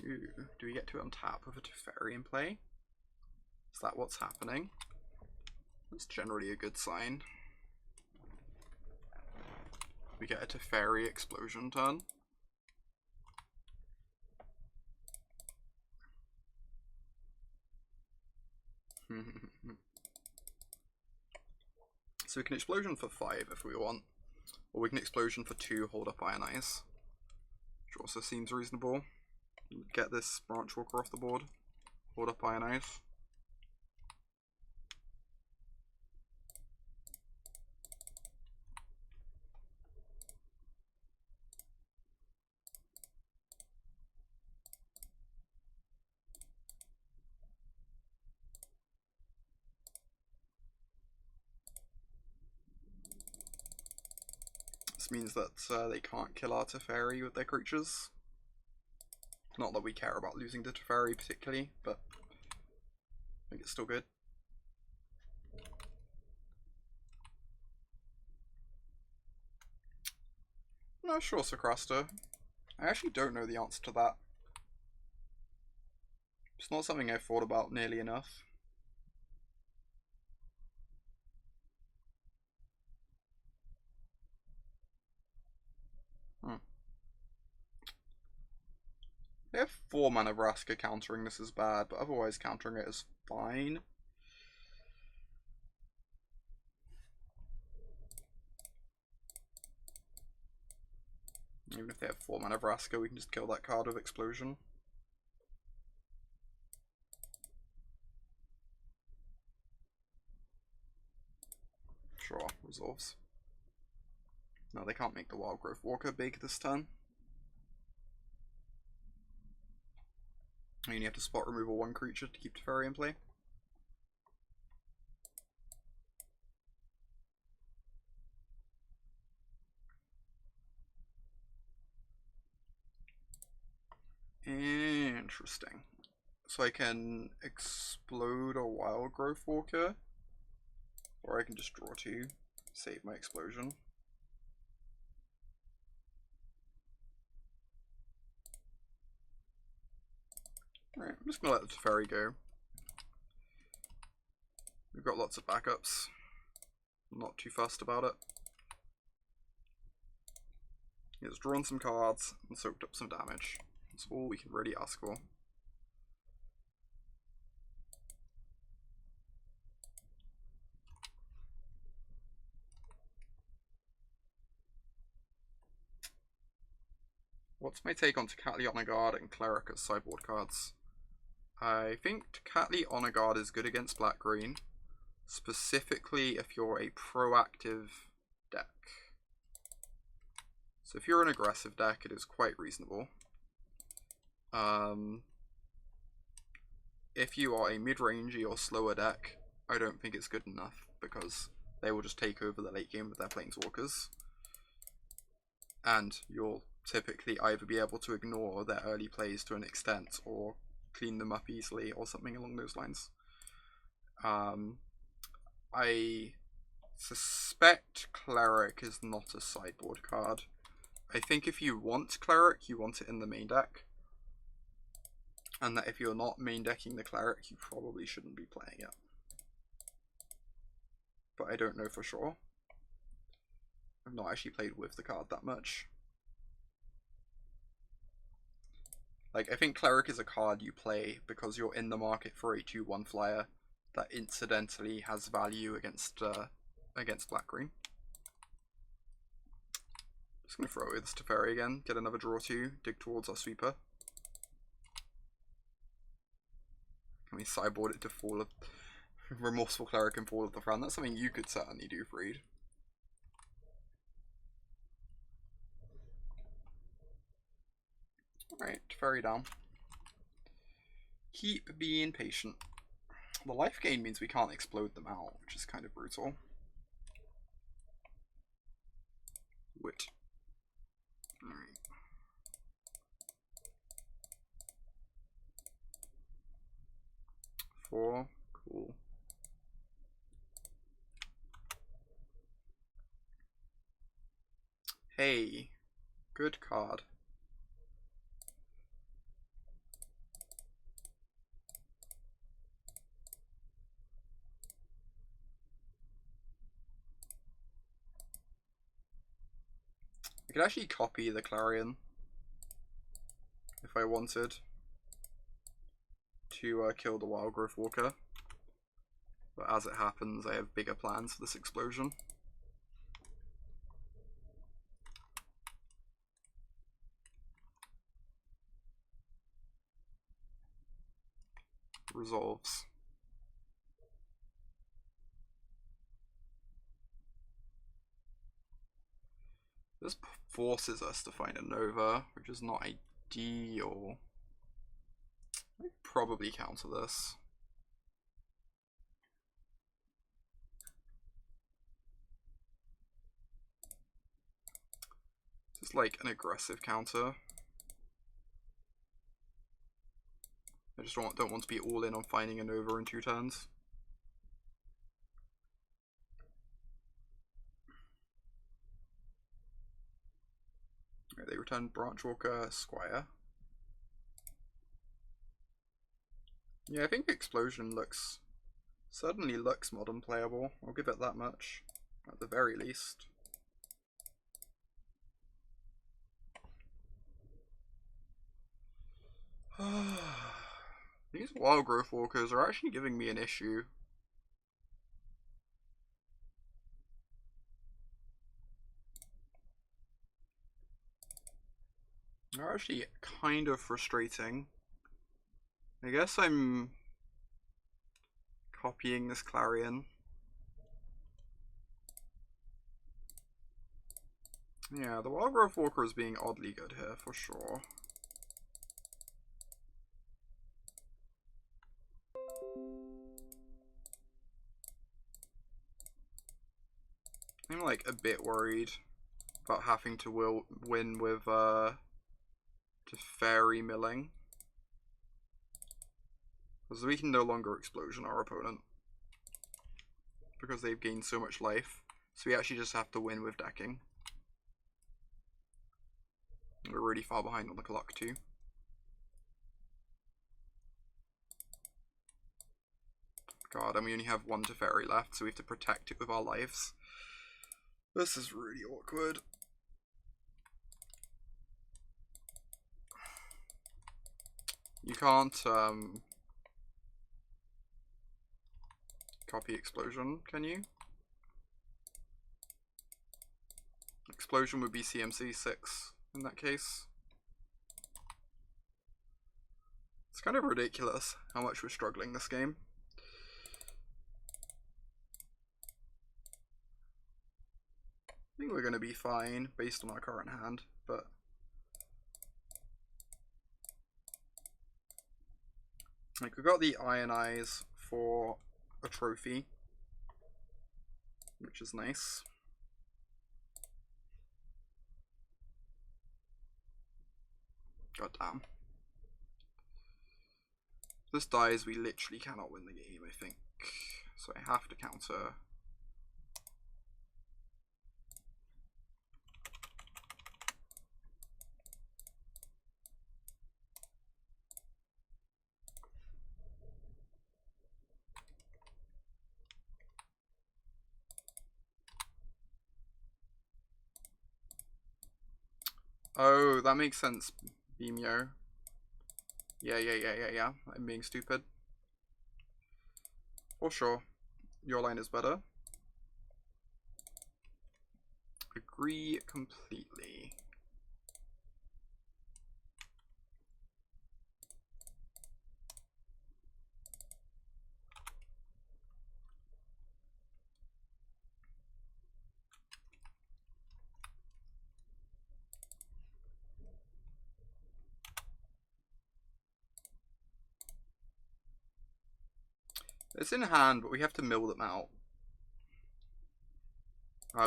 Ooh, do we get to untap with a Teferi in play? Is that what's happening? That's generally a good sign. We get a Teferi explosion turn. So we can explosion for 5 if we want, or we can explosion for 2, hold up Ionize, which also seems reasonable. Get this branch walker off the board, hold up Ionize. Means that they can't kill our Teferi with their creatures. Not that we care about losing the Teferi particularly, but I think it's still good. No, sure, Socraster. I actually don't know the answer to that. It's not something I've thought about nearly enough. They have 4 mana Vraska, countering this is bad, but otherwise countering it is fine. Even if they have 4 mana Vraska, we can just kill that card with Explosion. Sure, resolves. No, they can't make the Wild Growth Walker big this turn. I mean, you have to spot removal 1 creature to keep Teferi in play. Interesting. So I can explode a Wild Growth Walker, or I can just draw 2, save my explosion. Alright, I'm just gonna let the Teferi go. We've got lots of backups. I'm not too fussed about it. He's drawn some cards and soaked up some damage. That's all we can really ask for. What's my take on Tecatli Honor Guard and Cleric as sideboard cards? I think Tecatli Honor Guard is good against black-green, specifically if you're a proactive deck. So if you're an aggressive deck, it is quite reasonable. If you are a mid-rangey or slower deck, I don't think it's good enough, because they will just take over the late game with their Planeswalkers. And you'll typically either be able to ignore their early plays to an extent, or clean them up easily, or something along those lines. I suspect Cleric is not a sideboard card. I think if you want Cleric, you want it in the main deck. And that if you're not main decking the cleric, you probably shouldn't be playing it. But I don't know for sure. I've not actually played with the card that much. Like, I think cleric is a card you play because you're in the market for a 2/1 flyer that incidentally has value against black-green. Just gonna throw away this Teferi again, get another draw 2, dig towards our sweeper. Can we sideboard it to Fall of Remorseful Cleric and Fall of the Fran? That's something you could certainly do, Freed. Alright, Teferi down. Keep being patient. The life gain means we can't explode them out, which is kind of brutal. Wit. Alright. Four. Cool. Hey. Good card. I could actually copy the Clarion if I wanted to kill the Wildgrowth Walker, but as it happens I have bigger plans for this explosion. Resolves. This forces us to find a Nova, which is not ideal. I'd probably counter this. This is like an aggressive counter. I just don't want to be all in on finding a Nova in 2 turns. They return Branchwalker, Squire. Yeah, I think Explosion certainly looks modern playable. I'll give it that much, at the very least. These Wildgrowth Walkers are actually giving me an issue. They're actually kind of frustrating. I guess I'm copying this Clarion. Yeah, the Wildgrowth Walker is being oddly good here for sure. I'm like a bit worried about having to win with Teferi milling, because we can no longer explosion our opponent because they've gained so much life, so we actually just have to win with decking. We're really far behind on the clock too. God, and we only have 1 Teferi left, so we have to protect it with our lives. This is really awkward. You can't copy Explosion, can you? Explosion would be CMC 6 in that case. It's kind of ridiculous how much we're struggling this game. I think we're going to be fine based on our current hand, but like we got the Ionize for a trophy, which is nice. God damn. If this dies, we literally cannot win the game, I think. So I have to counter. Oh, that makes sense, Beamio. Yeah. I'm being stupid. For sure. Your line is better. Agree completely. It's in hand, but we have to mill them out.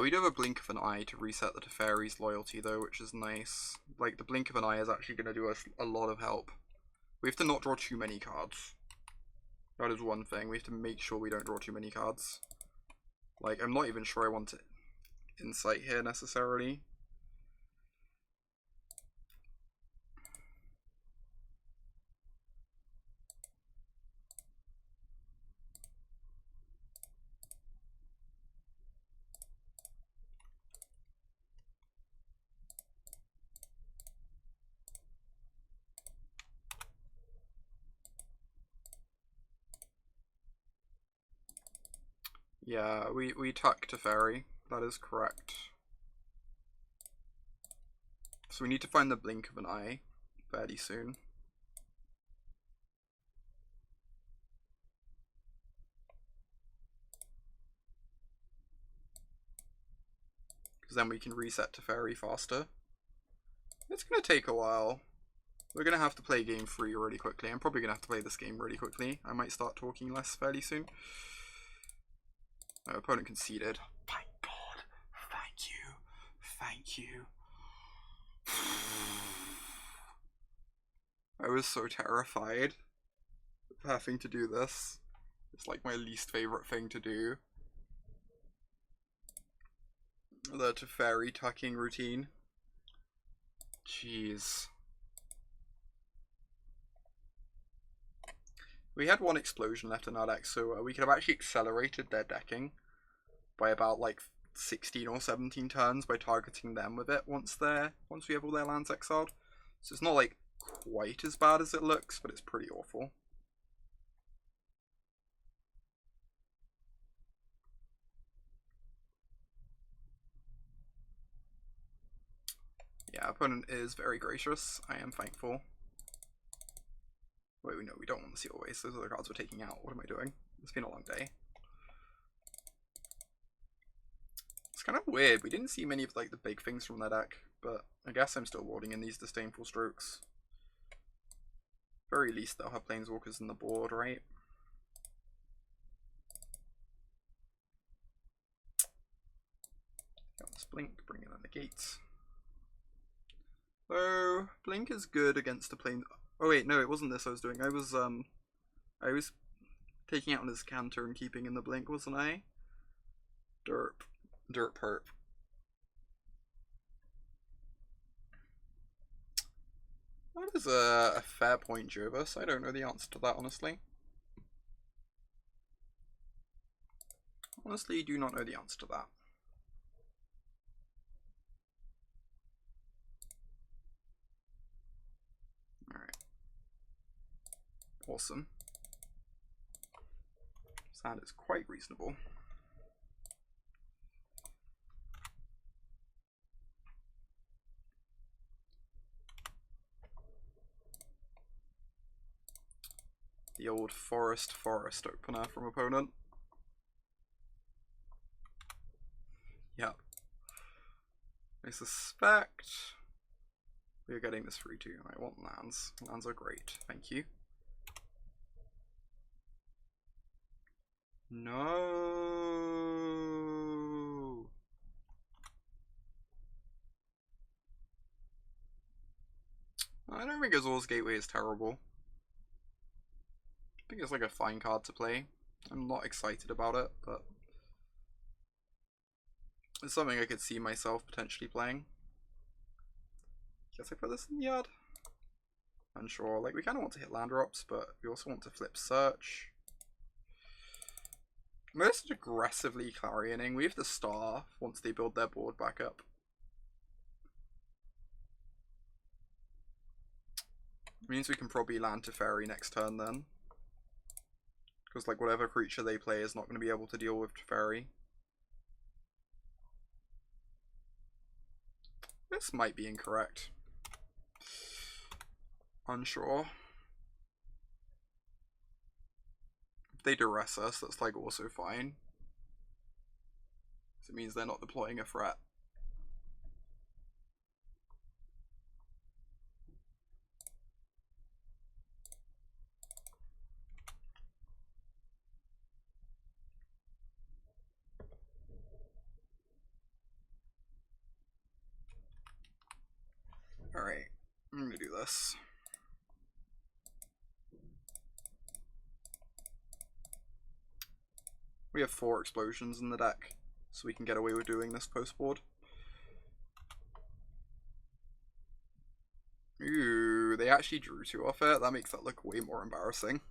We do have a blink of an eye to reset the Teferi's loyalty though, which is nice. Like, the blink of an eye is actually going to do us a lot of help. We have to not draw too many cards. That is one thing. We have to make sure we don't draw too many cards. Like, I'm not even sure I want insight here necessarily. Yeah, we tuck Teferi. That is correct. So we need to find the blink of an eye fairly soon. Because then we can reset Teferi faster. It's going to take a while. We're going to have to play game 3 really quickly. I'm probably going to have to play this game really quickly. I might start talking less fairly soon. My opponent conceded. Thank God. Thank you. Thank you. I was so terrified of having to do this. It's like my least favorite thing to do. The Teferi tucking routine. Jeez. We had one explosion left in our deck, so we could have actually accelerated their decking by about like 16 or 17 turns by targeting them with it once we have all their lands exiled. So it's not like quite as bad as it looks, but it's pretty awful. Yeah, opponent is very gracious. I am thankful. Wait, no, we don't want to see always. Those are the cards we're taking out. What am I doing? It's been a long day. It's kind of weird. We didn't see many of like the big things from their deck, but I guess I'm still warding in these Disdainful Strokes. Very least they'll have Planeswalkers in the board, right? Got this Blink, bring in the Negate. So Blink is good against the plane. Oh wait, no, it wasn't this I was doing. I was taking out an Azcanta and keeping in the Blink, wasn't I? Derp perp. That is a fair point, Jovis. I don't know the answer to that, honestly. Honestly, do not know the answer to that. Alright. Awesome. So that is quite reasonable. The old forest opener from opponent. Yep. I suspect we're getting this free too. I want lands. Lands are great. Thank you. No. I don't think Azor's Gateway is terrible. I think it's like a fine card to play. I'm not excited about it, but it's something I could see myself potentially playing. Guess I put this in the yard. Unsure. Like, we kind of want to hit land drops, but we also want to flip search. Most aggressively Clarioning. We have the Star once they build their board back up. Means we can probably land Teferi next turn then. Because like whatever creature they play is not going to be able to deal with Teferi. This might be incorrect. Unsure. If they duress us, that's like also fine. So it means they're not deploying a threat. Alright, I'm gonna do this. We have 4 explosions in the deck, so we can get away with doing this post board. Ooh, they actually drew 2 off it. That makes that look way more embarrassing.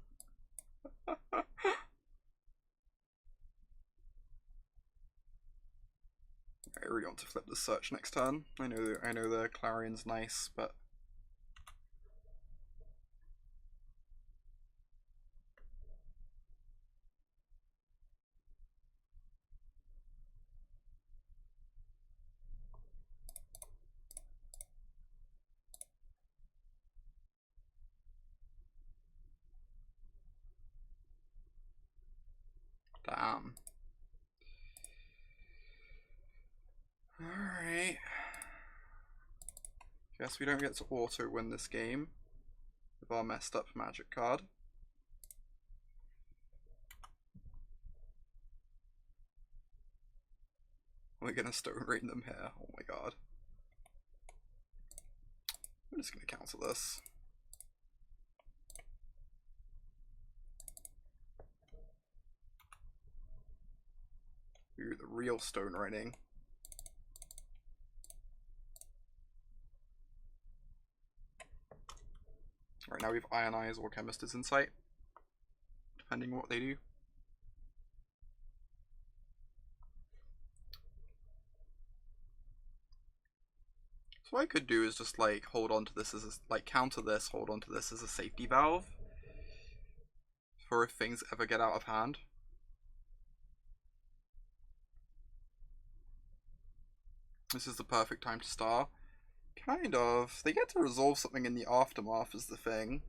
I really want to flip the search next turn. I know the Clarion's nice, but damn. Alright. Guess we don't get to auto win this game with our messed up magic card. We're gonna stone rain them here. Oh my god. I'm just gonna cancel this. Ooh, the real stone raining. Right now we have Ionize or Chemister's Insight, depending on what they do. So what I could do is just like hold on to this as a, like counter this, hold on to this as a safety valve for if things ever get out of hand. This is the perfect time to star. Kind of. They get to resolve something in the aftermath is the thing.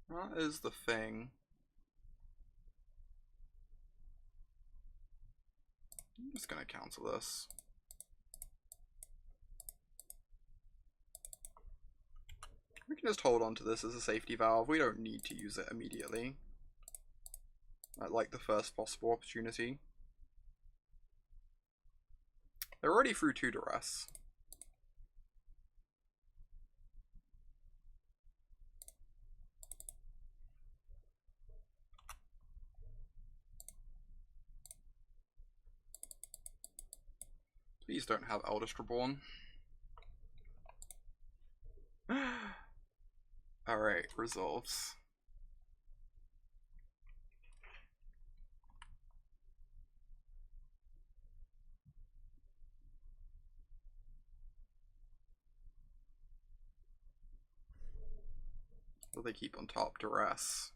That is the thing. I'm just gonna cancel this. We can just hold on to this as a safety valve. We don't need to use it immediately. At like the first possible opportunity. They're already through 2 duress. Please don't have Eldest Reborn. Alright, resolves. Will they keep on top? Duress.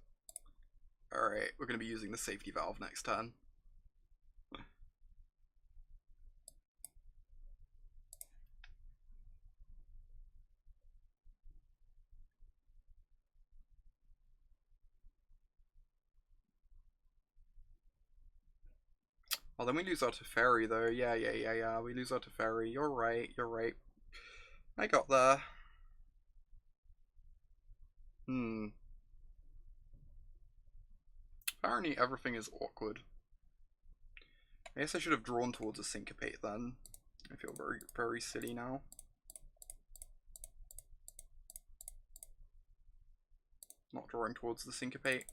Alright, we're going to be using the safety valve next turn. Oh, then we lose our Teferi though. Yeah. We lose our Teferi. You're right. I got there. Apparently everything is awkward. I guess I should have drawn towards a Syncopate then. I feel very silly now. Not drawing towards the Syncopate.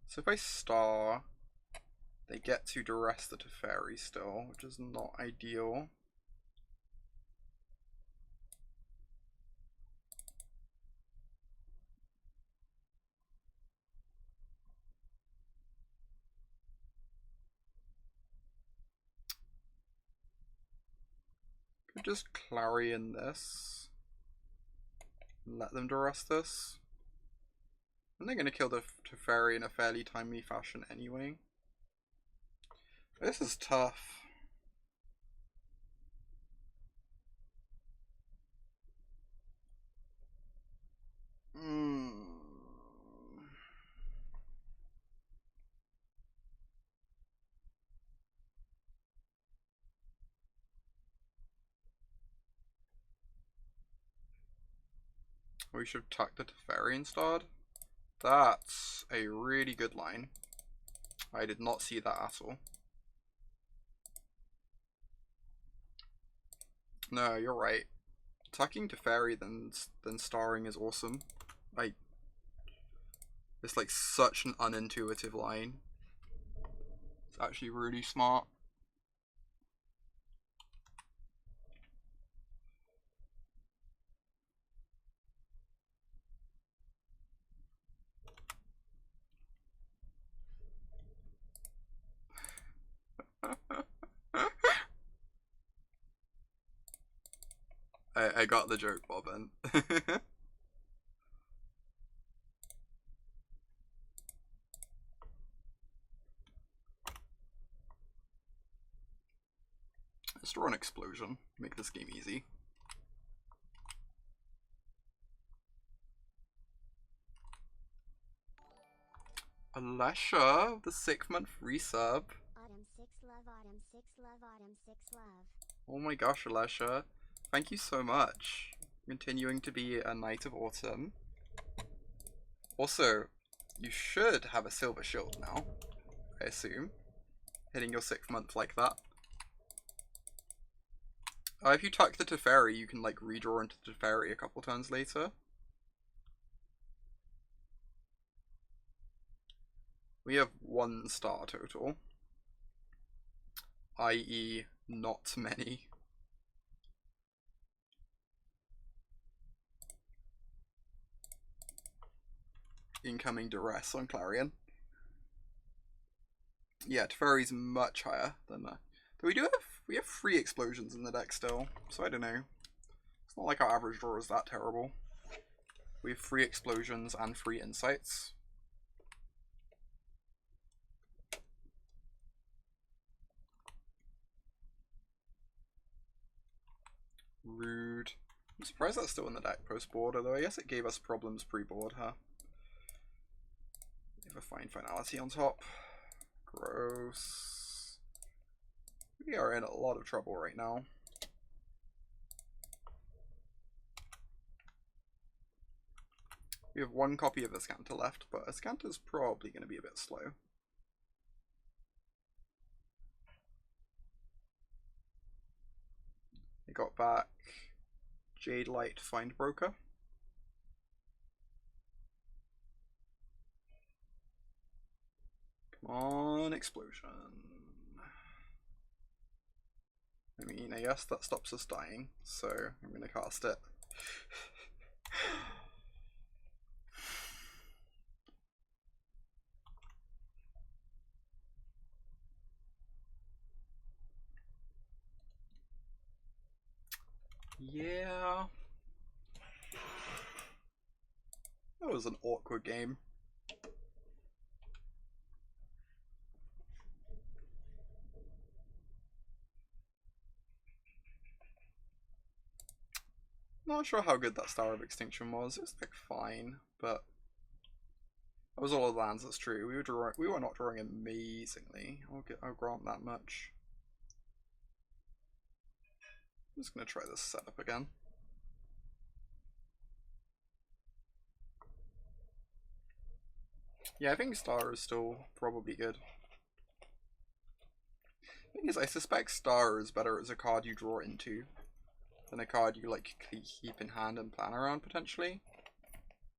So if I star, they get to duress the Teferi still, which is not ideal. just Clarion this and let them duress this. And they're going to kill the Teferi in a fairly timely fashion anyway. This is tough. We should tuck the Teferi instead. That's a really good line. I did not see that at all. No, you're right. Tucking Teferi then starring is awesome. It's like such an unintuitive line. It's actually really smart. I got the joke, Bobbin. Let's draw an explosion. Make this game easy. Alesha, the 6-month resub. Autumn 6 love, autumn 6 love, autumn 6 love. Oh my gosh, Alesha. Thank you so much. Continuing to be a Knight of Autumn. Also, you should have a silver shield now, I assume. Hitting your 6th month like that. If you tuck the Teferi, you can like redraw into Teferi a couple turns later. We have 1 star total, i.e. not many. Incoming duress on Clarion. Yeah, Teferi's much higher than that. But we have 3 explosions in the deck still, so I don't know. It's not like our average draw is that terrible. We have 3 explosions and 3 insights. Rude. I'm surprised that's still in the deck post-board, although I guess it gave us problems pre-board, huh? We have a fine finality on top. Gross. We are in a lot of trouble right now. We have 1 copy of Azcanta left, but Azcanta's probably going to be a bit slow. We got back Jade Light Find Broker. Come on, explosion. I mean, I guess that stops us dying, so I'm going to cast it. Yeah. That was an awkward game. Not sure how good that Star of Extinction was. It was like fine, but that was all the lands. That's true. We were not drawing amazingly. I'll grant that much. I'm just gonna try this setup again. Yeah, I think Star is still probably good. The thing is, I suspect Star is better as a card you draw into than a card you like keep in hand and plan around potentially.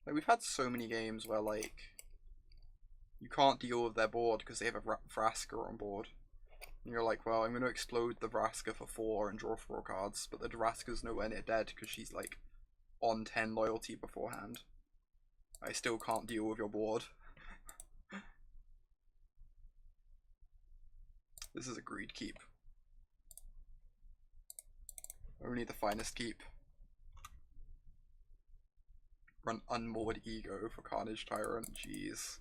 Like we've had so many games where like you can't deal with their board because they have a Vraska on board. And you're like, well, I'm going to explode the Vraska for 4 and draw 4 cards, but the Vraska's nowhere near dead because she's like on 10 loyalty beforehand. I still can't deal with your board. This is a greed keep. Only the finest keep. Run Unmoored Ego for Carnage Tyrant, jeez.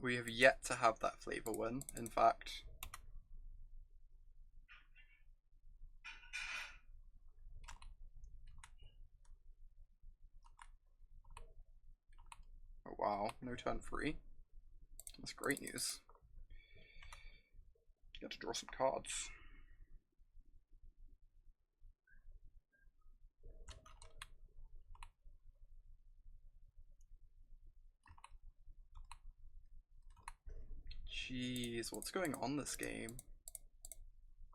We have yet to have that flavor win, in fact. Oh wow, no turn 3. That's great news. Get to draw some cards. Jeez, what's going on this game?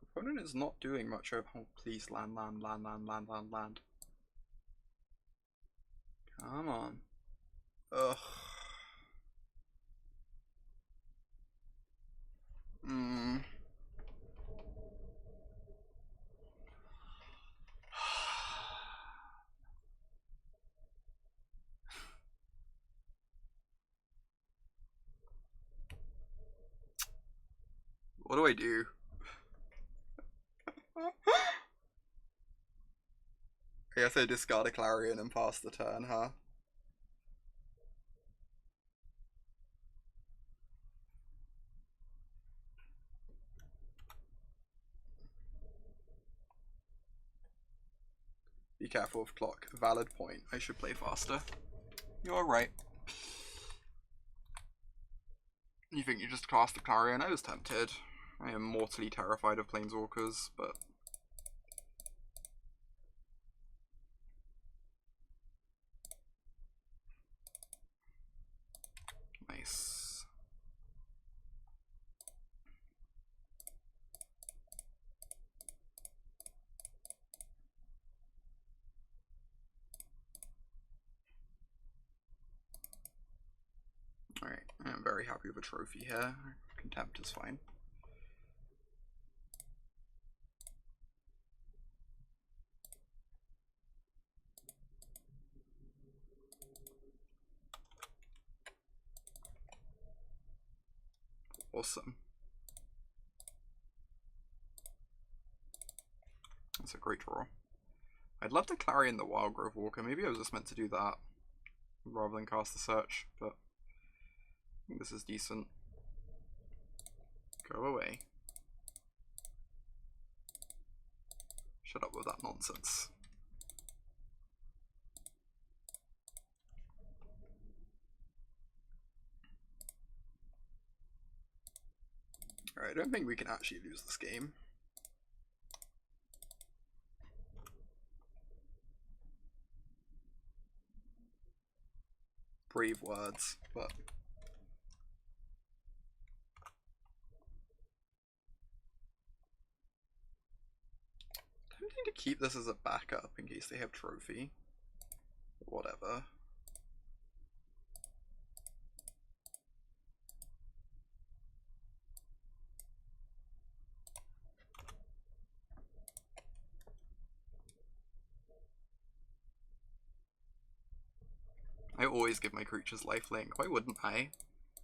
Opponent is not doing much over. Oh, please land. Come on. Ugh. What do I do? I guess I discard a Clarion and pass the turn, huh? Be careful of clock. Valid point. I should play faster. You're right. You think you just cast the Clarion? I was tempted. I am mortally terrified of Planeswalkers, but... Nice. Alright, I'm very happy with a trophy here. Contempt is fine. Awesome. That's a great draw. I'd love to Clarion the Wildgrove Walker. Maybe I was just meant to do that rather than cast the Search, but I think this is decent. Go away. Shut up with that nonsense. Alright, I don't think we can actually lose this game. Brave words, but... I don't need to keep this as a backup in case they have trophy. Whatever. I always give my creatures lifelink. Why wouldn't I?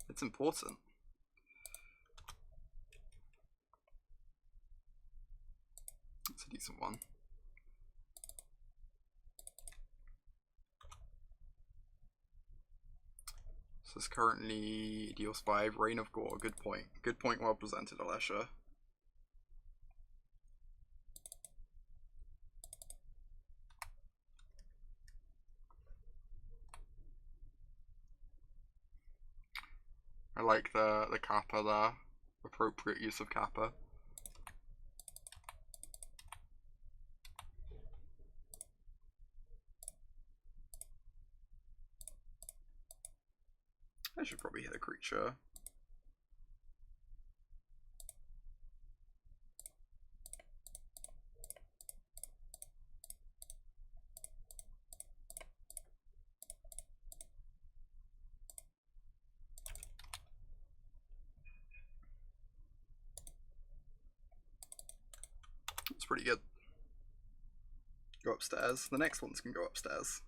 It's important. It's a decent one. This is currently deals 5, Reign of Gore. Good point. Good point, well presented, Alesha. I like the kappa there. Appropriate use of kappa. I should probably hit a creature. It's pretty good. Go upstairs. The next ones can go upstairs.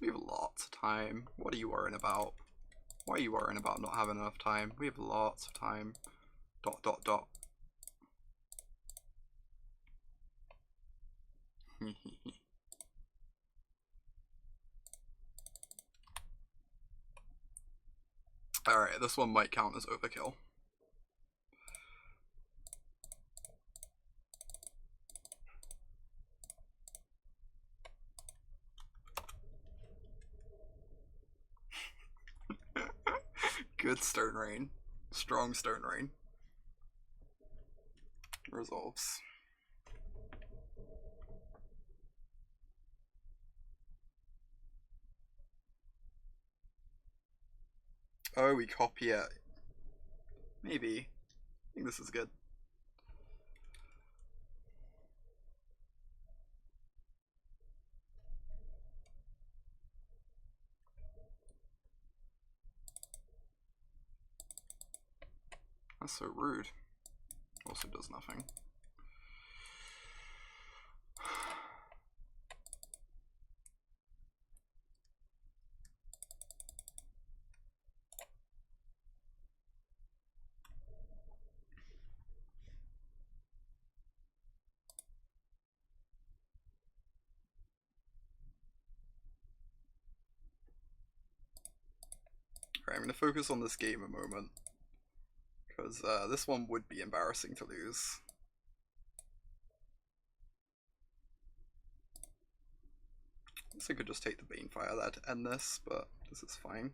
We have lots of time. What are you worrying about? Why are you worrying about not having enough time? We have lots of time. Dot dot dot. Alright, this one might count as overkill. Good Stone Rain. Strong Stone Rain. Resolves. Oh, we copy it. Maybe. I think this is good. That's so rude. Also does nothing. Alright, I'm going to focus on this game a moment. Because this one would be embarrassing to lose. I guess I could just take the Banefire there to end this, but this is fine.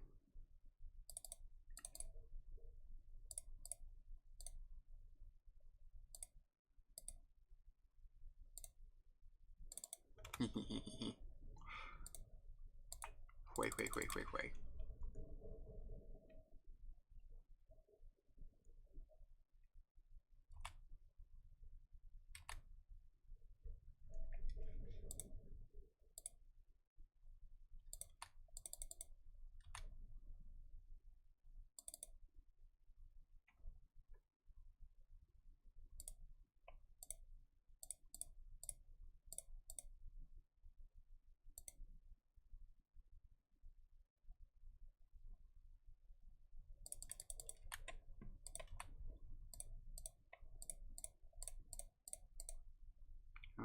Wait.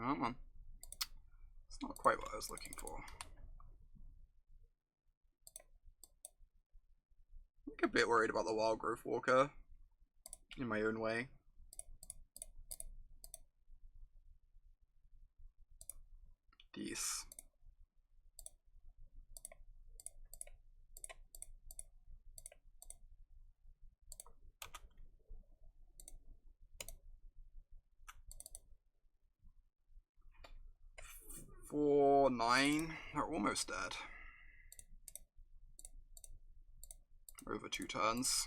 Oh man. It's not quite what I was looking for. I'm a bit worried about the Wild Growth Walker in my own way. These. Four, 9. They're almost dead. Over 2 turns.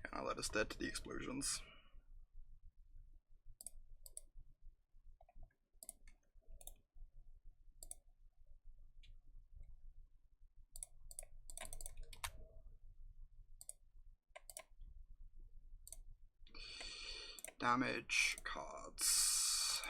Yeah, I'll let us dead to the explosions. Damage cards.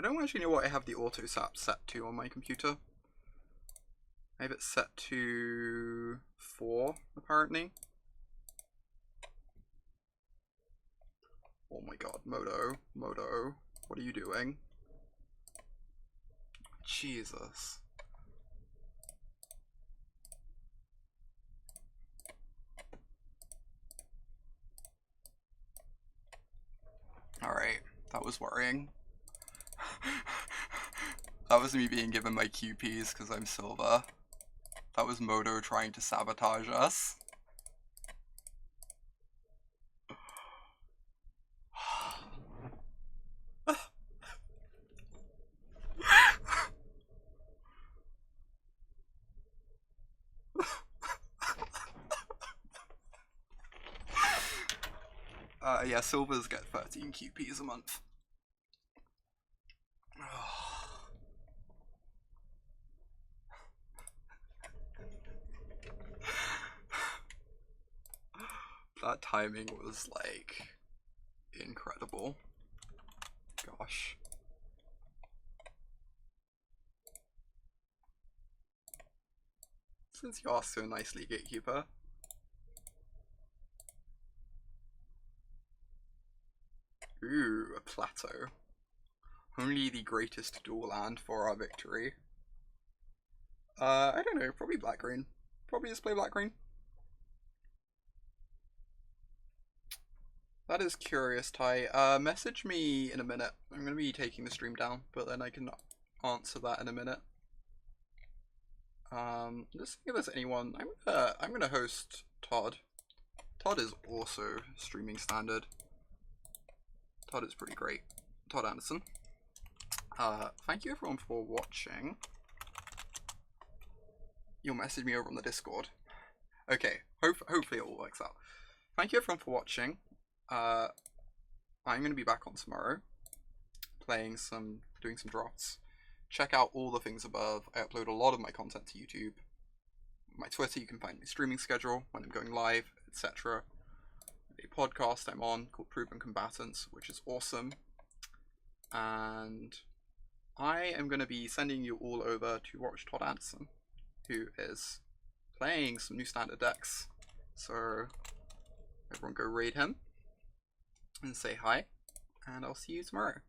I don't actually know what I have the auto sap set to on my computer. I have it set to 4, apparently. Oh my god, Moto, what are you doing? Jesus. That was worrying. That was me being given my QPs because I'm silver. That was Moto trying to sabotage us. Yeah, silvers get 13 QPs a month. That timing was, like, incredible. Gosh. Since you asked so nicely, Gatekeeper. Ooh, a plateau. Only the greatest dual land for our victory. I don't know, probably black-green. Probably just play black-green. That is curious, Ty. Message me in a minute. I'm going to be taking the stream down, but then I can answer that in a minute. Just think if there's anyone. I'm gonna host Todd. Todd is also streaming standard. Todd is pretty great. Todd Anderson. Thank you everyone for watching. You'll message me over on the Discord. Okay, hopefully it all works out. Thank you everyone for watching. I'm gonna be back on tomorrow, doing some drafts. Check out all the things above. I upload a lot of my content to YouTube. My Twitter, you can find my streaming schedule, when I'm going live, etc. A podcast I'm on called Proven Combatants, which is awesome. And I am going to be sending you all over to watch Todd Anderson, who is playing some new standard decks. So everyone go raid him and say hi, and I'll see you tomorrow.